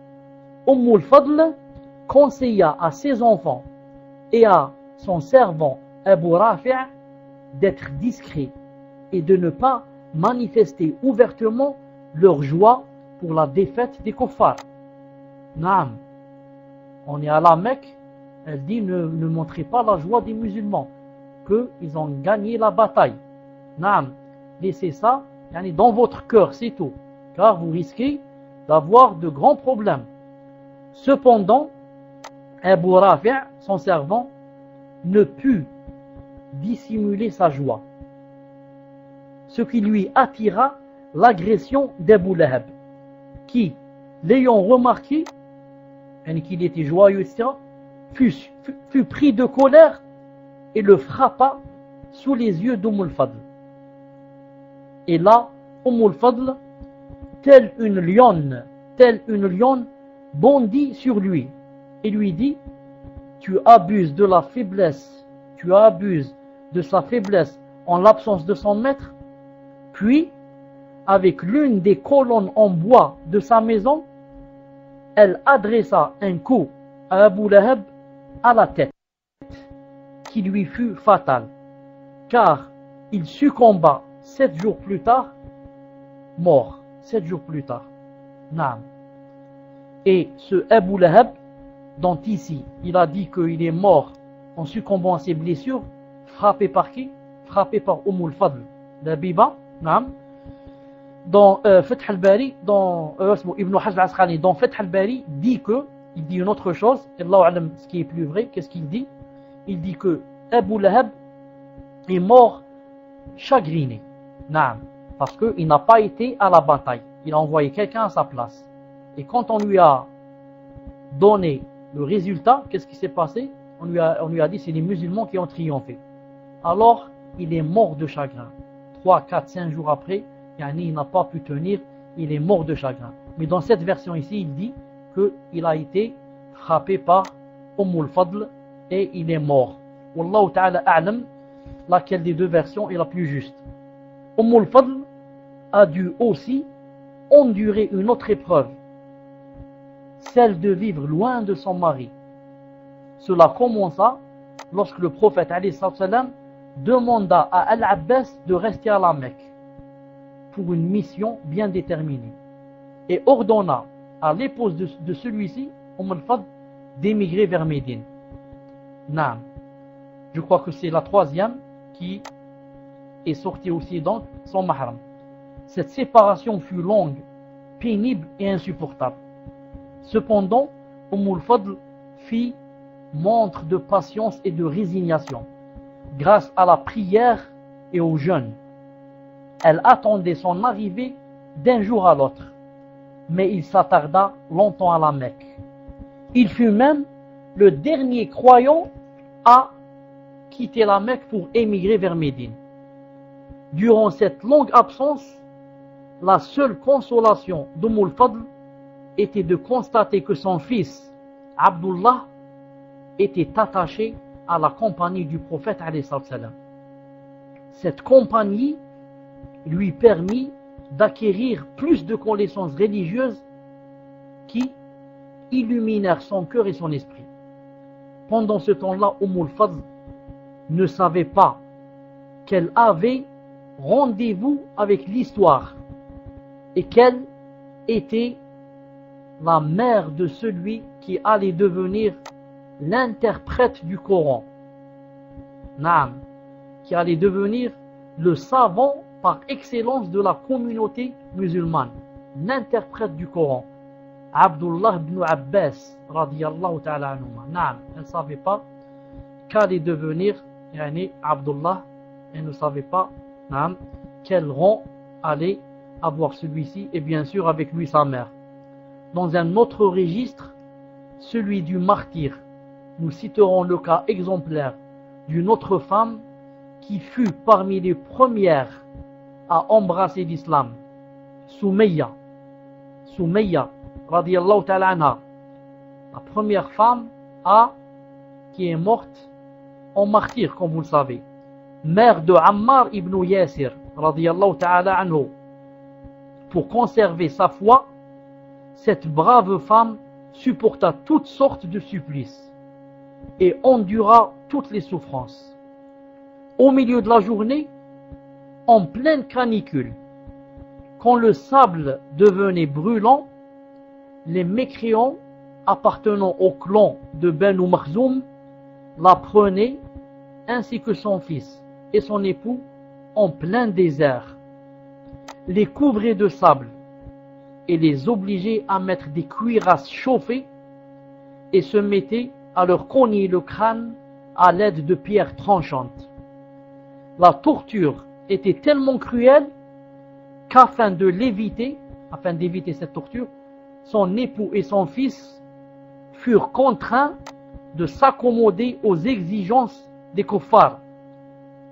al-Fadl conseilla à ses enfants et à son servant Abu Rafi' d'être discrets et de ne pas manifester ouvertement leur joie pour la défaite des kuffars. Naam, on est à la Mecque, elle dit ne montrez pas la joie des musulmans, qu'ils ont gagné la bataille. Naam, laissez ça dans votre cœur, c'est tout, car vous risquez d'avoir de grands problèmes. Cependant, Abu Rafi', son servant, ne put dissimuler sa joie, ce qui lui attira l'agression d'Abu Lahab, qui, l'ayant remarqué, qu'il était joyeux, etc., fut pris de colère et le frappa sous les yeux d'Umm al-Fadl. Et là, Umm al-Fadl, telle une lionne, bondit sur lui et lui dit: tu abuses de la faiblesse, tu abuses de sa faiblesse en l'absence de son maître. Puis, avec l'une des colonnes en bois de sa maison, elle adressa un coup à Abu Lahab à la tête, qui lui fut fatal, car il succomba 7 jours plus tard, mort, 7 jours plus tard. Naam. Et ce Abu Lahab, dont ici il a dit qu'il est mort en succombant à ses blessures, frappé par qui? Frappé par al-Fadl, la Biba. Naam. Dans Fath al-Bari, dans Ibn Hajar al-Asqalani, dans Fath al-Bari, il dit une autre chose, Allahu a'lam ce qui est plus vrai. Qu'est-ce qu'il dit? Il dit que Abu Lahab est mort chagriné, naam, parce qu'il n'a pas été à la bataille, il a envoyé quelqu'un à sa place. Et quand on lui a donné le résultat, qu'est-ce qui s'est passé? On lui a dit c'est les musulmans qui ont triomphé. Alors il est mort de chagrin. 3, 4, 5 jours après, il n'a pas pu tenir, il est mort de chagrin. Mais dans cette version ici, il dit qu'il a été frappé par al-Fadl et il est mort. Wallahu ta'ala a'lam laquelle des deux versions est la plus juste. al-Fadl a dû aussi endurer une autre épreuve, celle de vivre loin de son mari. Cela commença lorsque le prophète alayhi salam demanda à Al-Abbas de rester à la Mecque pour une mission bien déterminée et ordonna à l'épouse de celui-ci, al-Fadl, d'émigrer vers Médine. Naam. Je crois que c'est la troisième qui est sortie aussi donc son mahram. Cette séparation fut longue, pénible et insupportable. Cependant, al-Fadl fit montre de patience et de résignation grâce à la prière et au jeûne. Elle attendait son arrivée d'un jour à l'autre, mais il s'attarda longtemps à la Mecque. Il fut même le dernier croyant à quitter la Mecque pour émigrer vers Médine. Durant cette longue absence, la seule consolation al-Fadl était de constater que son fils, Abdullah, était attaché à la compagnie du prophète alayhi salam. Cette compagnie lui permit d'acquérir plus de connaissances religieuses qui illuminèrent son cœur et son esprit. Pendant ce temps-là, al-Fadl ne savait pas qu'elle avait rendez-vous avec l'histoire et qu'elle était la mère de celui qui allait devenir l'interprète du Coran. Naam, qui allait devenir le savant par excellence de la communauté musulmane, l'interprète du Coran. Abdullah ibn Abbas, radiyallahu ta'ala anhuma. Naam, elle ne savait pas qu'allait devenir Abdullah, elle ne savait pas naam, quel rang allait avoir celui-ci, et bien sûr avec lui sa mère. Dans un autre registre, celui du martyr, nous citerons le cas exemplaire d'une autre femme qui fut parmi les premières à embrasser l'islam, Soumayya, radiyallahu ta'ala anha, la première femme qui est morte en martyr, comme vous le savez, mère de Ammar ibn Yasir, radiyallahu ta'ala anhu. Pour conserver sa foi, cette brave femme supporta toutes sortes de supplices et endura toutes les souffrances. Au milieu de la journée, en pleine canicule, quand le sable devenait brûlant, les mécréants appartenant au clan de Banu Makhzoum la prenaient, ainsi que son fils et son époux, en plein désert, les couvraient de sable et les obligeaient à mettre des cuirasses chauffées et se mettaient à leur cogner le crâne à l'aide de pierres tranchantes. La torture était tellement cruelle qu'afin d'éviter cette torture, son époux et son fils furent contraints de s'accommoder aux exigences des kuffars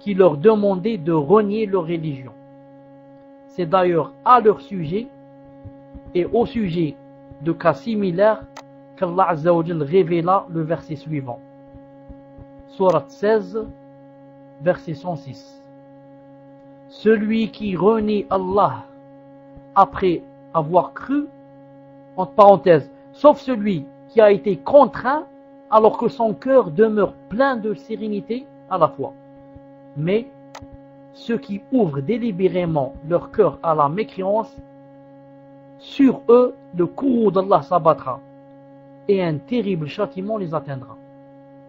qui leur demandaient de renier leur religion. C'est d'ailleurs à leur sujet et au sujet de cas similaires qu'Allah Azza wa Jal révéla le verset suivant. Sourate 16, verset 106. Celui qui renie Allah après avoir cru, entre parenthèses, sauf celui qui a été contraint alors que son cœur demeure plein de sérénité à la fois. Mais ceux qui ouvrent délibérément leur cœur à la mécréance, sur eux le courroux d'Allah s'abattra et un terrible châtiment les atteindra.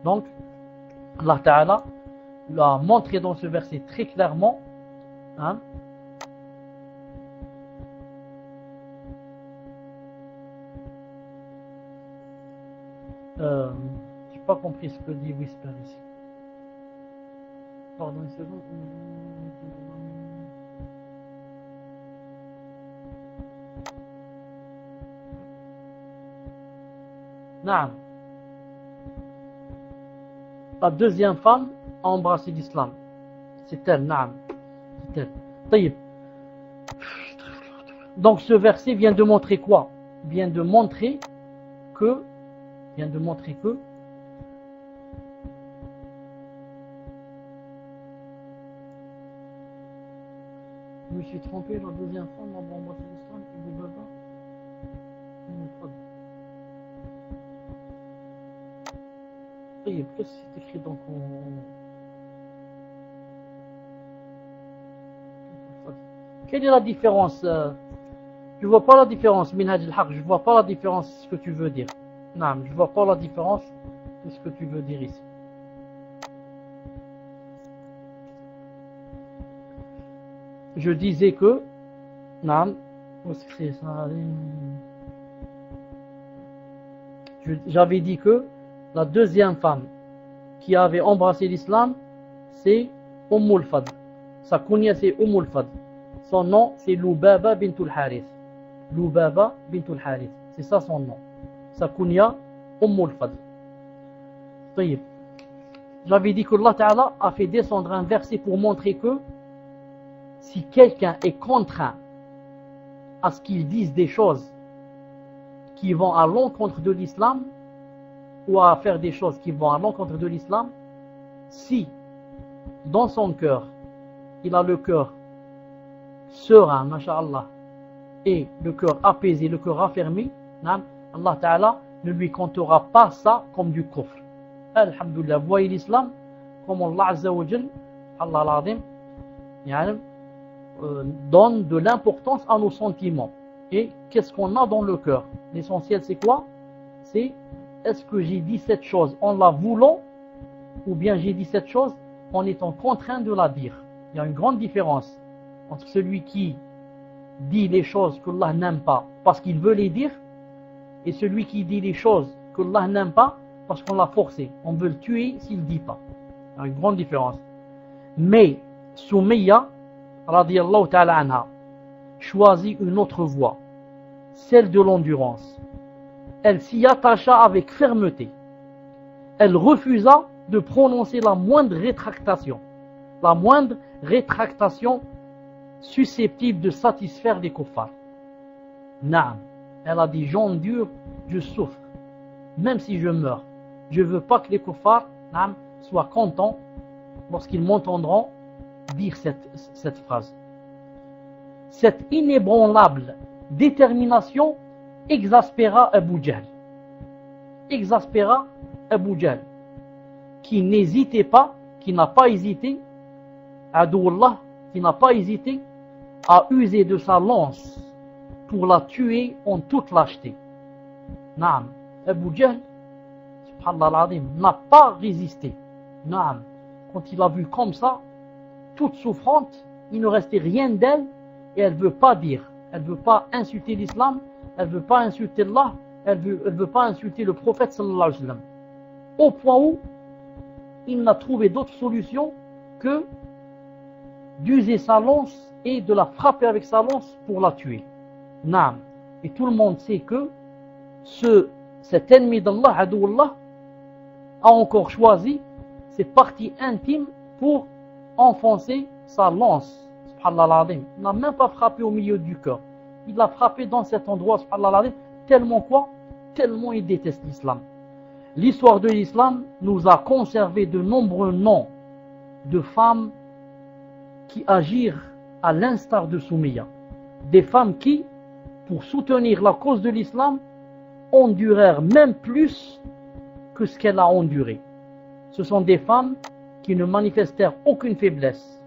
Donc, Allah Ta'ala l'a montré dans ce verset très clairement. J'ai pas compris ce que dit Whisper ici. Pardon une seconde. Naam. La deuxième femme a embrassé l'islam. C'est elle, naam. C'est elle. Taïb. Donc ce verset vient de montrer quoi? Vient de montrer que je me suis trompé, la deuxième femme a embrassé l'islam et le baba. Qu'est-ce que c'est écrit donc Quelle est la différence Je vois pas la différence, Minhaj al-Haq, je vois pas la différence, ce que tu veux dire. Non, je vois pas la différence de ce que tu veux dire ici. Je disais que, non, j'avais dit que la deuxième femme qui avait embrassé l'islam, c'est Umm al-Fadl. Sa kunya c'est Umm al-Fadl. Son nom c'est Lubaba bint al-Harith. Lubaba bint al-Harith. C'est ça son nom. Sa kunya Umm al-Fadl. J'avais dit que Allah Ta'ala a fait descendre un verset pour montrer que si quelqu'un est contraint à ce qu'il dise des choses qui vont à l'encontre de l'islam, ou à faire des choses qui vont à l'encontre de l'islam, si dans son cœur il a le cœur serein, masha'Allah, et le cœur apaisé, le cœur affermi, Allah Ta'ala ne lui comptera pas ça comme du kufr. Alhamdulillah, vous voyez l'islam, comme Allah Azza wa Jal, Allah al-Azim, donne de l'importance à nos sentiments. Et qu'est-ce qu'on a dans le cœur? L'essentiel c'est quoi? C'est est-ce que j'ai dit cette chose en la voulant, ou bien j'ai dit cette chose en étant contraint de la dire? Il y a une grande différence entre celui qui dit les choses que Allah n'aime pas parce qu'il veut les dire, et celui qui dit les choses que Allah n'aime pas parce qu'on l'a forcé. On veut le tuer s'il ne dit pas. Il y a une grande différence. Mais Soumayya, radiyallahu ta'ala anha, choisit une autre voie, celle de l'endurance. Elle s'y attacha avec fermeté. Elle refusa de prononcer la moindre rétractation susceptible de satisfaire les kuffars. Naam. Elle a dit, j'endure, je souffre, même si je meurs. Je ne veux pas que les kuffars soient contents lorsqu'ils m'entendront dire cette phrase. Cette inébranlable détermination exaspéra Abu Jahl. Qui n'hésitait pas, qui n'a pas hésité, Adoullah, qui n'a pas hésité à user de sa lance pour la tuer en toute lâcheté. Naam. Abu Jahl, subhanallah al-azim, n'a pas résisté. Naam. Quand il a vu comme ça, toute souffrante, il ne restait rien d'elle, et elle ne veut pas dire, elle ne veut pas insulter l'islam, elle ne veut pas insulter Allah, elle ne veut pas insulter le prophète sallallahu alayhi wa sallam. Au point où il n'a trouvé d'autre solution que d'user sa lance et de la frapper avec sa lance pour la tuer. Naam. Et tout le monde sait que cet ennemi d'Allah, Adoullah, a encore choisi ses parties intimes pour enfoncer sa lance. Subhanallah. Il n'a même pas frappé au milieu du cœur. Il l'a frappé dans cet endroit, subhanallah, tellement quoi? Tellement il déteste l'islam. L'histoire de l'islam nous a conservé de nombreux noms de femmes qui agirent à l'instar de Soumayya. Des femmes qui, pour soutenir la cause de l'islam, endurèrent même plus que ce qu'elle a enduré. Ce sont des femmes qui ne manifestèrent aucune faiblesse,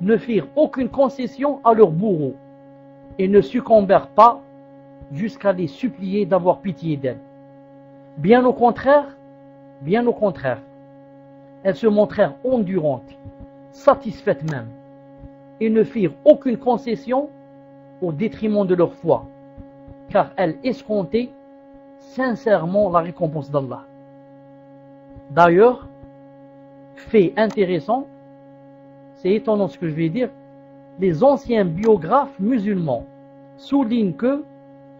ne firent aucune concession à leurs bourreaux et ne succombèrent pas jusqu'à les supplier d'avoir pitié d'elles. Bien au contraire, elles se montrèrent endurantes, satisfaites même, et ne firent aucune concession au détriment de leur foi, car elles escomptaient sincèrement la récompense d'Allah. D'ailleurs, fait intéressant, c'est étonnant ce que je vais dire, les anciens biographes musulmans soulignent que,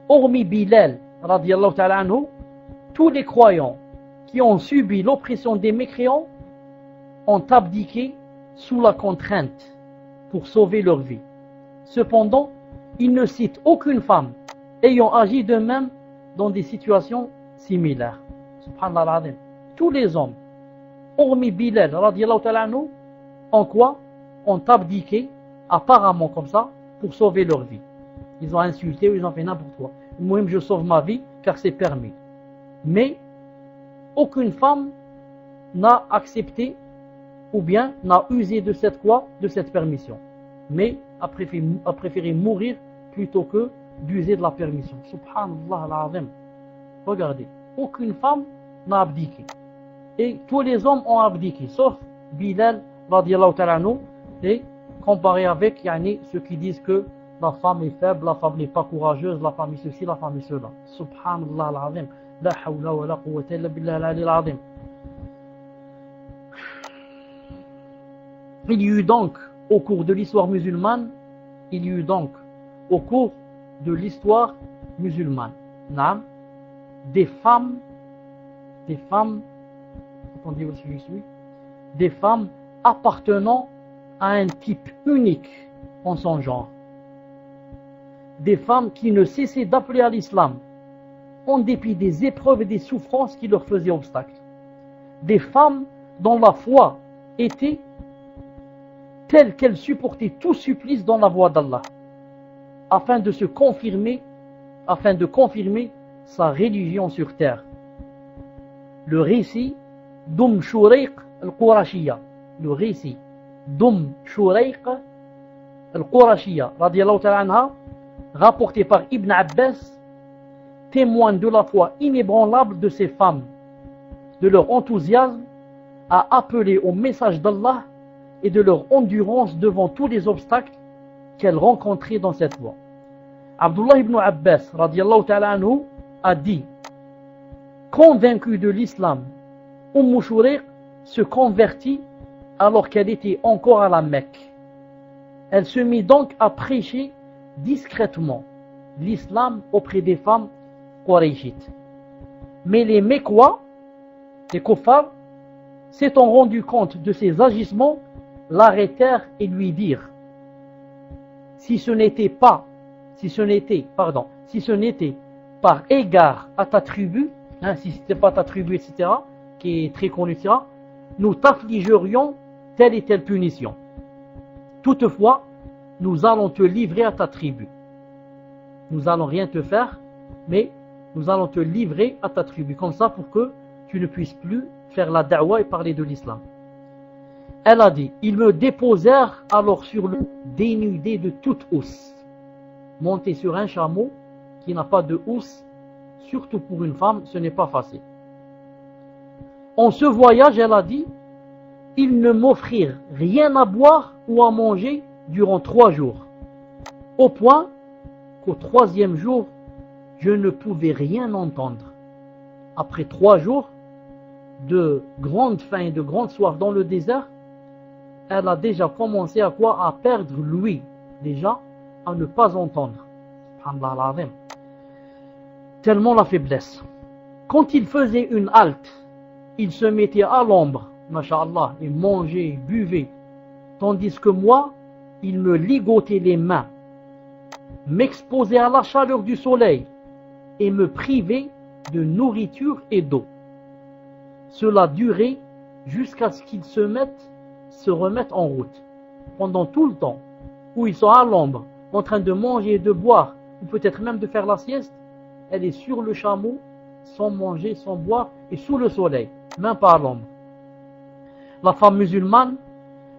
hormis Bilal, radiyallahu ta'ala anhu, tous les croyants qui ont subi l'oppression des mécréants ont abdiqué sous la contrainte pour sauver leur vie. Cependant, ils ne citent aucune femme ayant agi de même dans des situations similaires. Subhanallah. Tous les hommes, hormis Bilal, radiyallahu ta'ala anhu, en quoi? Ont abdiqué apparemment comme ça, pour sauver leur vie. Ils ont insulté ou ils ont fait n'importe quoi. Moi-même, je sauve ma vie car c'est permis. Mais aucune femme n'a accepté ou bien n'a usé de cette quoi, de cette permission. Mais a préféré mourir plutôt que d'user de la permission. Subhanallah al-Azim. Regardez, aucune femme n'a abdiqué. Et tous les hommes ont abdiqué, sauf Bilal, radiallahu ta'ala anhu, et comparé avec ceux qui disent que la femme est faible, la femme n'est pas courageuse, la femme est ceci, la femme est cela. Subhanallah al-Azim. La hawla wa la quwwata illa billah al-ali al-Azim. Il y eut donc, au cours de l'histoire musulmane, des femmes, attendez où je suis, des femmes appartenant à un type unique en son genre. Des femmes qui ne cessaient d'appeler à l'islam, en dépit des épreuves et des souffrances qui leur faisaient obstacle. Des femmes dont la foi était telle qu'elles supportaient tout supplice dans la voie d'Allah, afin de confirmer sa religion sur terre. Le récit Shurayq al-Qurashiyya, radiyallahu ta'ala anha, rapporté par Ibn Abbas, témoigne de la foi inébranlable de ces femmes, de leur enthousiasme à appeler au message d'Allah et de leur endurance devant tous les obstacles qu'elles rencontraient dans cette voie. Abdullah ibn Abbas radiyallahu ta'ala anhu a dit: convaincue de l'islam, Shurayq se convertit alors qu'elle était encore à la Mecque. Elle se mit donc à prêcher discrètement l'islam auprès des femmes Qurayshites. Mais les Mecquois, les kuffars, s'étant rendus compte de ses agissements, l'arrêtèrent et lui dirent: si ce n'était par égard à ta tribu, si ce n'était pas ta tribu, etc., qui est très connue, etc., nous t'affligerions telle et telle punition. Toutefois, nous allons te livrer à ta tribu. Nous allons rien te faire, mais nous allons te livrer à ta tribu, comme ça pour que tu ne puisses plus faire la da'wa et parler de l'islam. Elle a dit: ils me déposèrent alors sur le dénudé de toute housse. Monter sur un chameau qui n'a pas de housse, surtout pour une femme, ce n'est pas facile. En ce voyage, elle a dit, ils ne m'offrirent rien à boire ou à manger durant 3 jours, au point qu'au 3e jour, je ne pouvais rien entendre. Après 3 jours de grande faim et de grande soif dans le désert, elle a déjà commencé à perdre l'ouïe, déjà à ne pas entendre. Tellement la faiblesse. Quand il faisait une halte, il se mettait à l'ombre, masha'Allah, et mangeait, buvait, tandis que moi, il me ligotait les mains, m'exposait à la chaleur du soleil et me privait de nourriture et d'eau. Cela durait jusqu'à ce qu'ils se remettent en route. Pendant tout le temps où ils sont à l'ombre, en train de manger et de boire, ou peut-être même de faire la sieste, elle est sur le chameau, sans manger, sans boire, et sous le soleil, même pas à l'ombre. La femme musulmane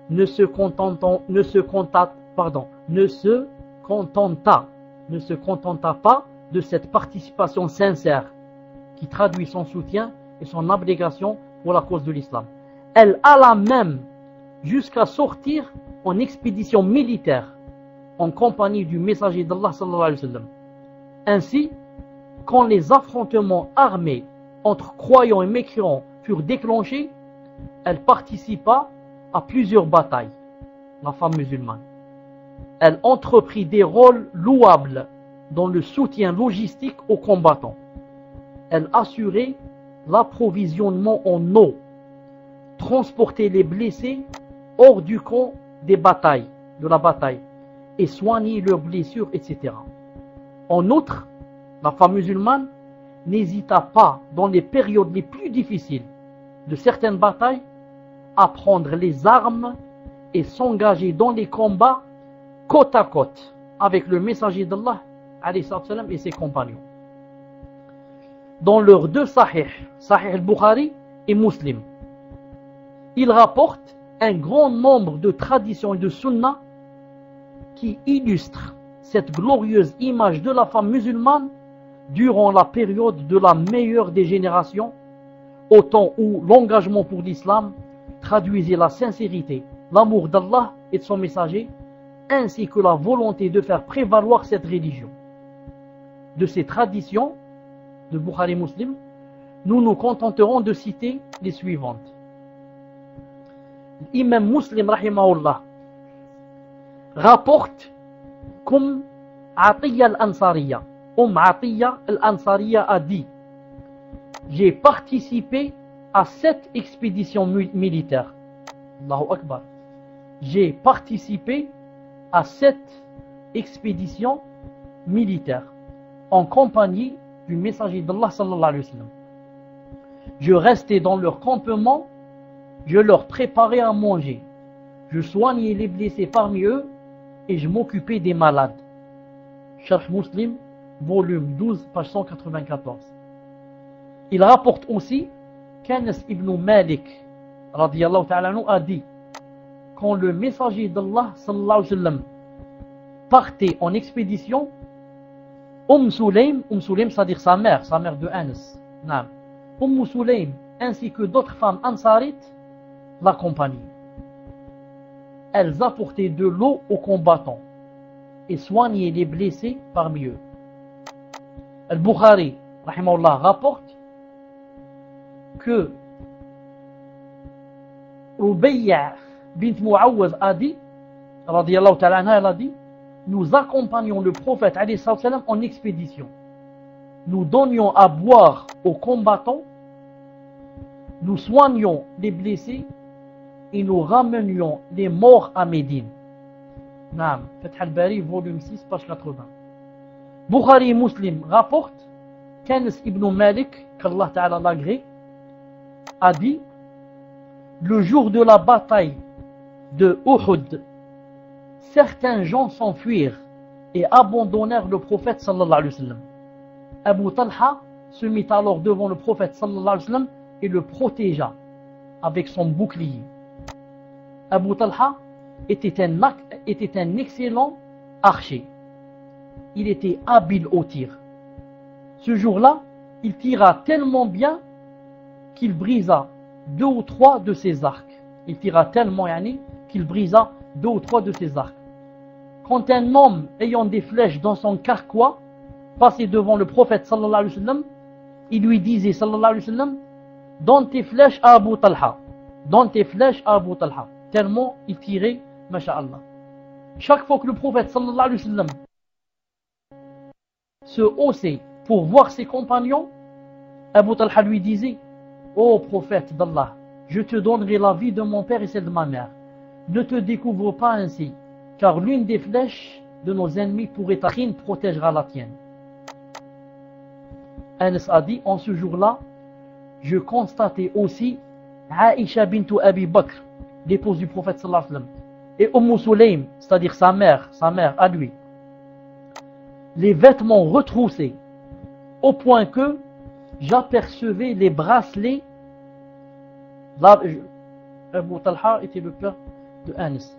ne se contenta pas de cette participation sincère qui traduit son soutien et son abnégation pour la cause de l'islam. Elle alla même jusqu'à sortir en expédition militaire en compagnie du messager d'Allah sallallahu alayhi wa sallam. Ainsi, quand les affrontements armés entre croyants et mécréants furent déclenchés, elle participa à plusieurs batailles, la femme musulmane. Elle entreprit des rôles louables dans le soutien logistique aux combattants. Elle assurait l'approvisionnement en eau, transportait les blessés hors du camp de la bataille, et soigner leurs blessures, etc. En outre, la femme musulmane n'hésita pas, dans les périodes les plus difficiles de certaines batailles, à prendre les armes et s'engager dans les combats côte à côte avec le messager d'Allah et ses compagnons. Dans leurs deux Sahih, Sahih al-Bukhari et Muslim, ils rapportent un grand nombre de traditions et de sunnah qui illustrent cette glorieuse image de la femme musulmane durant la période de la meilleure des générations, au temps où l'engagement pour l'islam traduisait la sincérité, l'amour d'Allah et de son messager, ainsi que la volonté de faire prévaloir cette religion. De ces traditions de Bukhari et Muslim, nous nous contenterons de citer les suivantes. L'imam Muslim rahimahullah rapporte comme Atiyya al-Ansariya, Atiyya al-Ansariya a dit: j'ai participé à cette expédition militaire. Allahu Akbar. J'ai participé à cette expédition militaire en compagnie du messager d'Allah sallallahu alayhi wa sallam. Je restais dans leur campement, je leur préparais à manger, je soignais les blessés parmi eux et je m'occupais des malades. Sharh Muslim, volume 12, page 194. Il rapporte aussi qu'Anas ibn Malik radiyallahu ta'ala anhu a dit: quand le messager d'Allah sallallahu alayhi wa sallam partait en expédition, Sulaym, c'est-à-dire sa mère de Anas, Sulaym ainsi que d'autres femmes ansarites l'accompagnaient. Elles apportaient de l'eau aux combattants et soignaient les blessés parmi eux. Al-Bukhari rahimahullah rapporte que Rubayya bint Muawwaz a dit, radiyallahu ta'ala anha, elle a dit: nous accompagnions le prophète alayhi salam en expédition. Nous donnions à boire aux combattants, nous soignions les blessés et nous ramenions les morts à Médine. Naam, Fath al-Bari, volume 6, page 80. Bukhari et Muslim rapportent qu'Anas ibn Malik, qu'Allah ta'ala l'agrée, a dit: le jour de la bataille de Uhud, certains gens s'enfuirent et abandonnèrent le prophète sallallahu alayhi wa sallam. Abu Talha se mit alors devant le prophète sallallahu alayhi wa sallam et le protégea avec son bouclier. Abu Talha était un excellent archer. Il était habile au tir. Ce jour-là, il tira tellement bien qu'il brisa 2 ou 3 de ses arcs. Il tira tellement qu'il brisa 2 ou 3 de ses arcs. Quand un homme ayant des flèches dans son carquois passait devant le prophète sallallahu alayhi wa sallam, il lui disait sallallahu alayhi wa sallam: donne tes flèches à Abu Talha, donne tes flèches à Abu Talha. Tellement il tirait, masha'Allah. Chaque fois que le prophète sallallahu alayhi wa sallam se haussait pour voir ses compagnons, Abu Talha lui disait: ô prophète d'Allah, je te donnerai la vie de mon père et celle de ma mère. Ne te découvre pas ainsi, car l'une des flèches de nos ennemis pourrait protégera la tienne. Anas a dit: en ce jour-là, je constatais aussi Aïcha bint Abi Bakr, l'épouse du prophète sallallahu alayhi wa sallam, et Sulaym, c'est-à-dire sa mère à lui, les vêtements retroussés, au point que j'apercevais les bracelets. Là, Abu Talha était le père de Anas.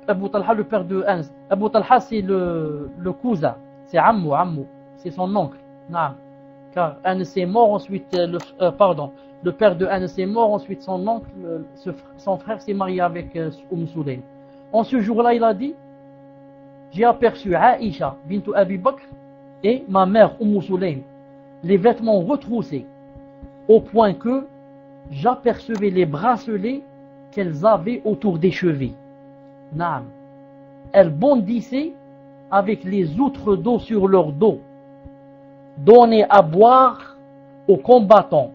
Abu Talha, le père de Anas. Abu Talha, c'est le cousin, c'est Ammu, c'est son oncle. Car Anas est mort, ensuite, le père de Anas est mort, ensuite son oncle, son frère s'est marié avec Sulaym. En ce jour-là, il a dit: j'ai aperçu Aïcha bint Abi Bakr et ma mère Sulaym, les vêtements retroussés, au point que j'apercevais les bracelets qu'elles avaient autour des chevilles. Elles bondissaient avec les outres d'eau sur leur dos, donnaient à boire aux combattants,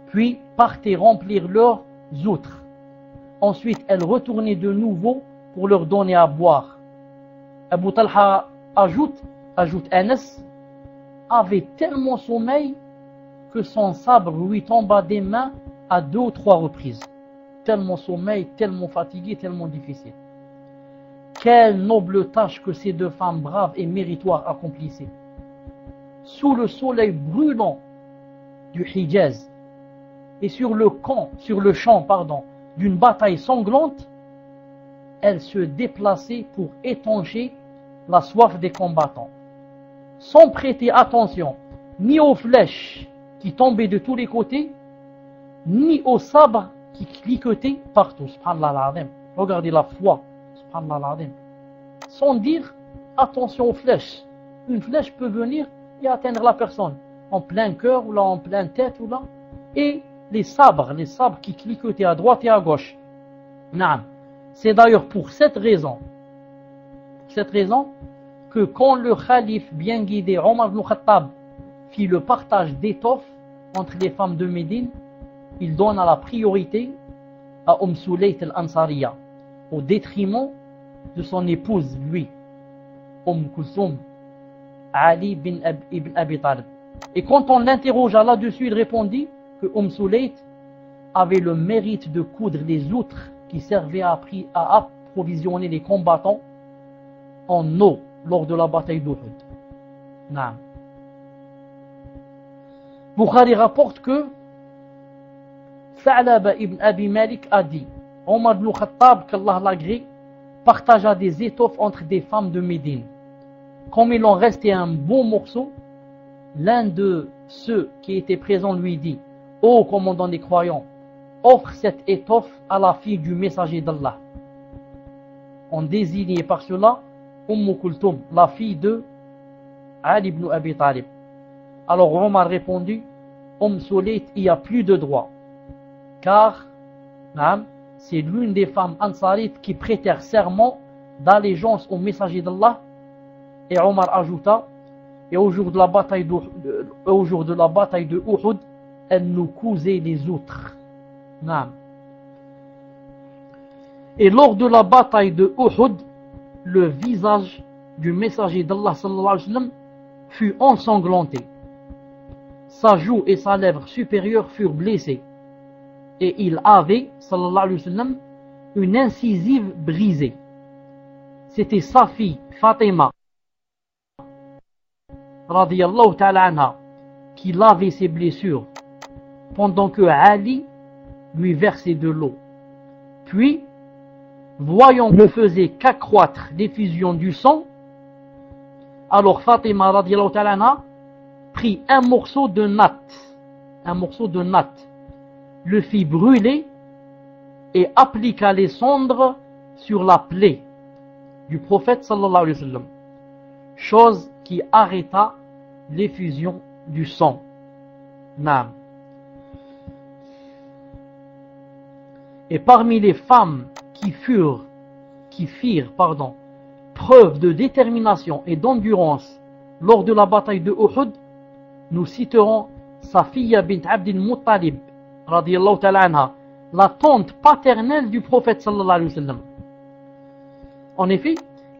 puis partaient remplir leurs outres. Ensuite, elles retournaient de nouveau pour leur donner à boire. Abu Talha ajoute Anas avait tellement sommeil que son sabre lui tomba des mains à 2 ou 3 reprises. tellement sommeil, tellement fatigué, tellement difficile. Quelle noble tâche que ces deux femmes braves et méritoires accomplissaient. Sous le soleil brûlant du Hijaz et sur le champ d'une bataille sanglante, elles se déplaçaient pour étancher la soif des combattants, sans prêter attention ni aux flèches qui tombaient de tous les côtés, ni aux sabres qui cliquetaient partout. Subhanallah al-Azim. Regardez la foi. Subhanallah al-Azim. Sans dire attention aux flèches. Une flèche peut venir et atteindre la personne en plein cœur ou là en pleine tête ou là. Et les sabres qui cliquetaient à droite et à gauche. Naam. C'est d'ailleurs pour cette raison que quand le calife bien guidé Omar ibn Khattab fit le partage d'étoffes entre les femmes de Médine, il donne la priorité à Sulayt al-Ansariya au détriment de son épouse, lui, Kulthum, Ali ibn Abi Talib. Et quand on l'interrogea là-dessus, il répondit que Sulayt avait le mérite de coudre les outres qui servaient à approvisionner les combattants en eau lors de la bataille d'Uhud. Naam. Bukhari rapporte que Sa'laba ibn Abi Malik a dit, Omar ibn Khattab, qu'Allah l'agrée, partagea des étoffes entre des femmes de Médine. Comme il en restait un bon morceau, l'un de ceux qui étaient présents lui dit, ô commandant des croyants, offre cette étoffe à la fille du messager d'Allah. On désignait par cela Kulthum, la fille de Ali ibn Abi Talib. Alors Omar répondit, Sulayt y a plus de droit, car c'est l'une des femmes ansarites qui prêtèrent serment d'allégeance au messager d'Allah. Et Omar ajouta, et au jour de la bataille de Uhud, elle nous cousait les outres. Et lors de la bataille de Uhud, le visage du messager d'Allah sallallahu alayhi wa sallam fut ensanglanté. Sa joue et sa lèvre supérieure furent blessées. Et il avait, sallallahu alayhi wa sallam, une incisive brisée. C'était sa fille, Fatima, radiyallahu ta'ala anha, qui lavait ses blessures, pendant que Ali lui versait de l'eau. Puis, voyant qu'il ne faisait qu'accroître l'effusion du sang, alors Fatima, radiyallahu ta'ala anha, prit un morceau de natte, le fit brûler et appliqua les cendres sur la plaie du prophète sallallahu alayhi wa sallam, chose qui arrêta l'effusion du sang. Naam. Et parmi les femmes qui firent preuve de détermination et d'endurance lors de la bataille de Uhud, nous citerons Safiya bint Abd al-Muttalib, radiyallahu ta'ala anha, la tante paternelle du prophète sallallahu alayhi wa sallam. En effet,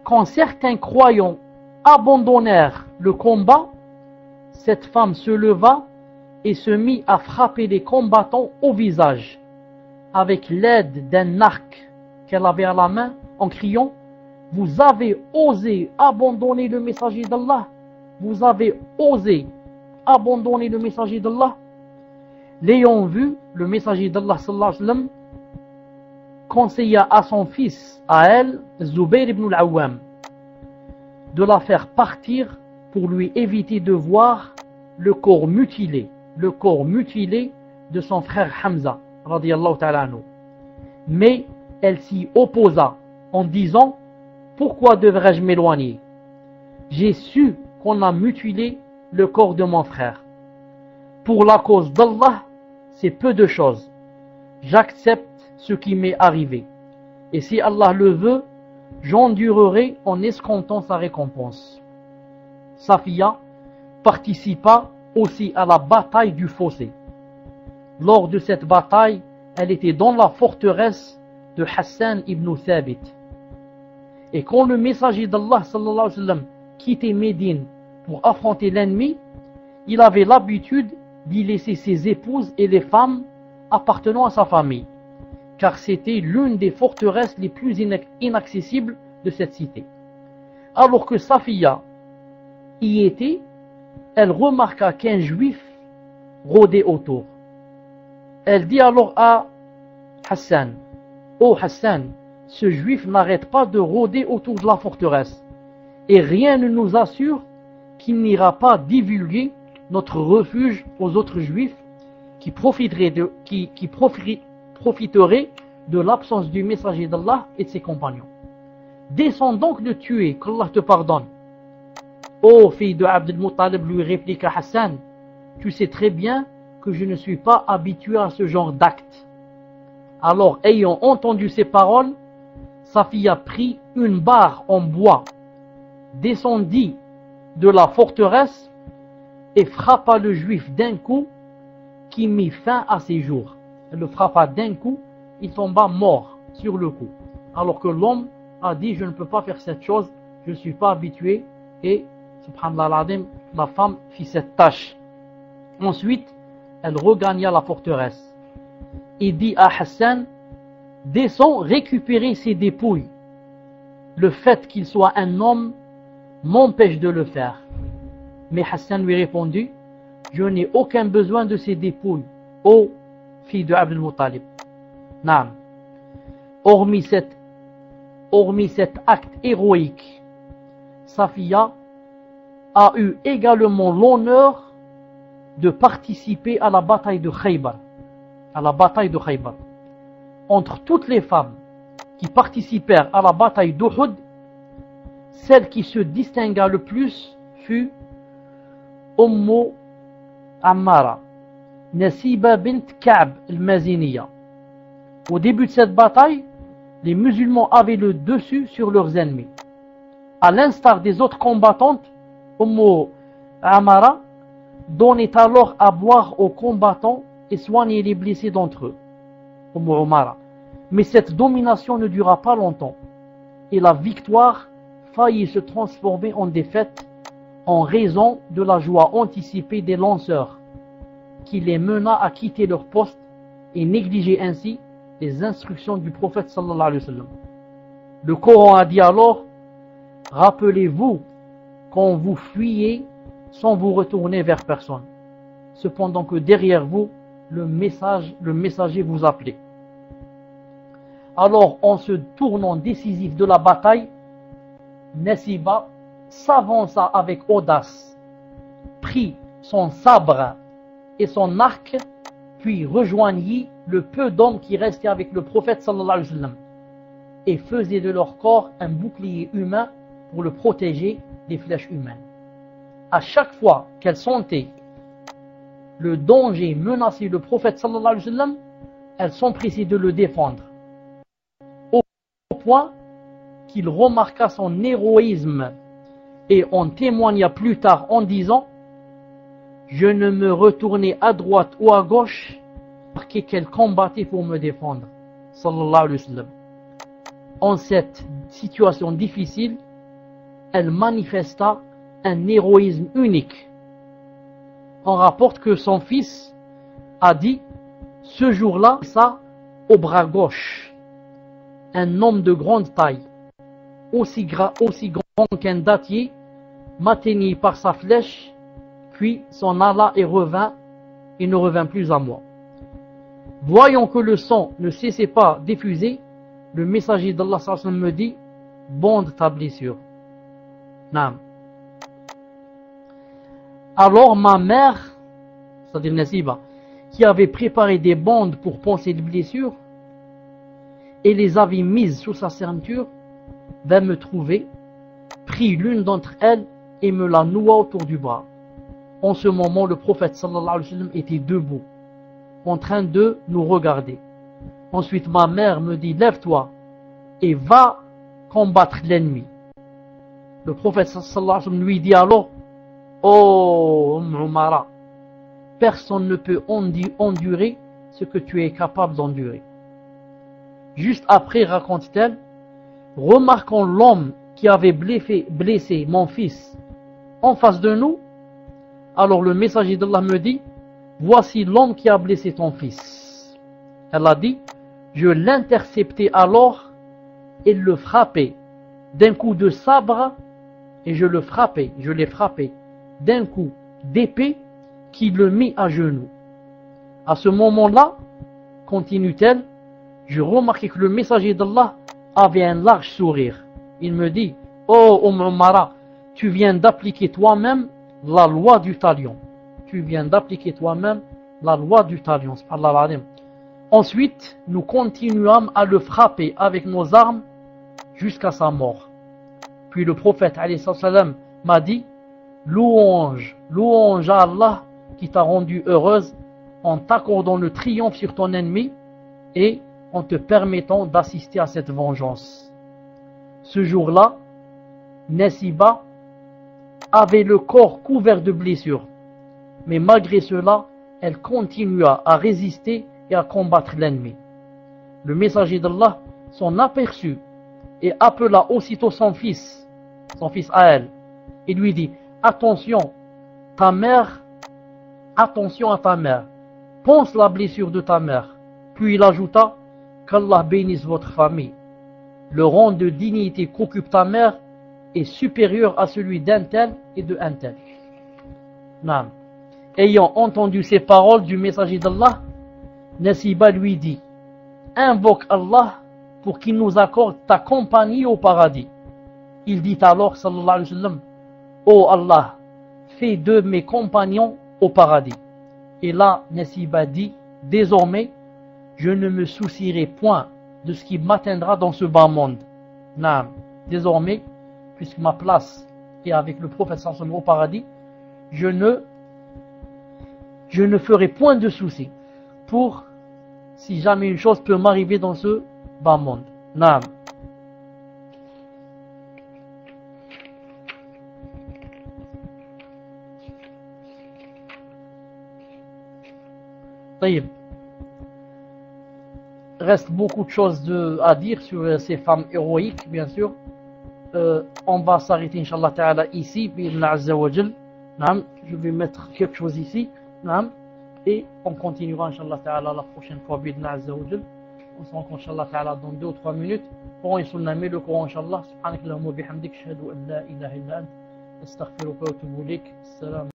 quand certains croyants abandonnèrent le combat, cette femme se leva et se mit à frapper les combattants au visage avec l'aide d'un arc qu'elle avait à la main en criant, vous avez osé abandonner le messager d'Allah, vous avez osé abandonner le messager d'Allah. L'ayant vu, le messager d'Allah sallallahu alayhi wa sallam conseilla à son fils, à elle, Zubayr ibn al-Awwam, de la faire partir pour lui éviter de voir le corps mutilé de son frère Hamza, radiyallahu ta'ala anhu. Mais elle s'y opposa en disant, pourquoi devrais-je m'éloigner? J'ai su qu'on a mutilé le corps de mon frère. Pour la cause d'Allah, c'est peu de choses. J'accepte ce qui m'est arrivé. Et si Allah le veut, j'endurerai en escomptant sa récompense. Safiya participa aussi à la bataille du fossé. Lors de cette bataille, elle était dans la forteresse de Hassan ibn Thabit. Et quand le messager d'Allah sallallahu alayhi wa sallam quittait Médine pour affronter l'ennemi, il avait l'habitude d'y laisser ses épouses et les femmes appartenant à sa famille, car c'était l'une des forteresses les plus inaccessibles de cette cité. Alors que Safiya y était, elle remarqua qu'un juif rôdait autour. Elle dit alors à Hassan, « Oh Hassan, ce juif n'arrête pas de rôder autour de la forteresse, et rien ne nous assure qu'il n'ira pas divulguer notre refuge aux autres juifs qui profiteraient de l'absence du messager d'Allah et de ses compagnons. Descends donc le tuer, qu'Allah te pardonne. » Ô fille de Abd al-Muttalib, lui répliqua Hassan, tu sais très bien que je ne suis pas habitué à ce genre d'acte. Alors, ayant entendu ces paroles, Safiya prit une barre en bois, descendit de la forteresse et frappa le juif d'un coup qui mit fin à ses jours. Elle le frappa d'un coup, il tomba mort sur le coup. Alors que l'homme a dit, je ne peux pas faire cette chose, je ne suis pas habitué, et subhanallah al-azim, la femme fit cette tâche. Ensuite, elle regagna la forteresse et dit à Hassan, descends récupérer ses dépouilles. Le fait qu'il soit un homme m'empêche de le faire. Mais Hassan lui répondit, je n'ai aucun besoin de ses dépouilles, ô fille de Abd al-Muttalib. Naam. Hormis cet acte héroïque, Safiya a eu également l'honneur de participer à la bataille de Khaybar. Entre toutes les femmes qui participèrent à la bataille d'Uhud, celle qui se distingua le plus fut Ammara, Nasiba bint Ka'b al-Maziniya. Au début de cette bataille, les musulmans avaient le dessus sur leurs ennemis. À l'instar des autres combattantes, Ammara donnait alors à boire aux combattants et soignait les blessés d'entre eux. Mais cette domination ne dura pas longtemps et la victoire faillit se transformer en défaite en raison de la joie anticipée des lanceurs qui les mena à quitter leur poste et négliger ainsi les instructions du prophète sallallahu alayhi wa sallam. Le Coran a dit alors, rappelez-vous quand vous fuyez sans vous retourner vers personne, cependant que derrière vous le messager vous appelait. Alors en se tournant décisif de la bataille, Nasiba s'avança avec audace, prit son sabre et son arc, puis rejoignit le peu d'hommes qui restaient avec le prophète sallallahu alayhi wa sallam et faisait de leur corps un bouclier humain pour le protéger des flèches humaines. À chaque fois qu'elle sentait le danger menacer le prophète sallallahu alayhi wa sallam, elle s'empressait de le défendre, au point qu'il remarqua son héroïsme et en témoigna plus tard en disant, je ne me retournais à droite ou à gauche qu'elle combattait pour me défendre sallallahu alayhi wa sallam. En cette situation difficile, elle manifesta un héroïsme unique. On rapporte que son fils a dit, ce jour-là, ça au bras gauche, un homme de grande taille, aussi grand qu'un dattier, m'atteignit par sa flèche, puis s'en alla et ne revint plus à moi. Voyant que le sang ne cessait pas d'effuser, le messager d'Allah sallallahu alayhi wa sallam me dit, bande ta blessure. Naam. Alors ma mère, c'est-à-dire Nasiba, qui avait préparé des bandes pour panser les blessures et les avait mises sous sa ceinture, vint me trouver, prit l'une d'entre elles et me la noua autour du bras. En ce moment, le prophète sallallahu alayhi wa sallam était debout, en train de nous regarder. Ensuite, ma mère me dit, lève-toi et va combattre l'ennemi. Le prophète sallallahu alayhi wa sallam lui dit alors, oh Umara, personne ne peut endurer ce que tu es capable d'endurer. Juste après, raconte-t-elle, remarquant l'homme qui avait blessé mon fils en face de nous, alors le messager d'Allah me dit, voici l'homme qui a blessé ton fils. Elle a dit, je l'interceptais alors et le frappais d'un coup de sabre, et je l'ai frappé d'un coup d'épée qui le mit à genoux. À ce moment-là, continue-t-elle, je remarquai que le messager d'Allah avait un large sourire. Il me dit: oh Ummara, tu viens d'appliquer toi-même la loi du talion. Tu viens d'appliquer toi-même la loi du talion. Ensuite, nous continuâmes à le frapper avec nos armes jusqu'à sa mort. Puis le prophète alayhi salam m'a dit: louange à Allah qui t'a rendu heureuse en t'accordant le triomphe sur ton ennemi et en te permettant d'assister à cette vengeance. Ce jour-là, Nasiba avait le corps couvert de blessures, mais malgré cela, elle continua à résister et à combattre l'ennemi. Le messager d'Allah s'en aperçut et appela aussitôt son fils à elle, et lui dit: attention à ta mère, pense la blessure de ta mère. Puis il ajouta: qu'Allah bénisse votre famille. Le rang de dignité qu'occupe ta mère est supérieur à celui d'un tel et de un tel. Naam. Ayant entendu ces paroles du messager d'Allah, Nasiba lui dit: invoque Allah pour qu'il nous accorde ta compagnie au paradis. Il dit alors, sallallahu alayhi wa sallam: ô Allah, fais de mes compagnons au paradis. Et là, Nasiba dit: désormais, je ne me soucierai point de ce qui m'atteindra dans ce bas monde. Naam. Désormais, puisque ma place est avec le prophète sallallahu alayhi wa sallam au paradis, je ne ferai point de soucis pour si jamais une chose peut m'arriver dans ce bas monde. Naam. طيب. Reste beaucoup de choses à dire sur ces femmes héroïques, bien sûr. On va s'arrêter, Inch'Allah Ta'ala, ici, bi'Allah Azza wa Jal. Je vais mettre quelque chose ici. Et on continuera, Inch'Allah Ta'ala, la prochaine fois, bi'Allah Azza wa Jal. On se rencontre, Inch'Allah Ta'ala, dans 2 ou 3 minutes. Coran et Sunnah, mais le Coran, Inch'Allah. Subhanakallahumma bihamdik, ashhadu an la ilaha illa ant, astaghfiruka wa atubu ilayk. Salam.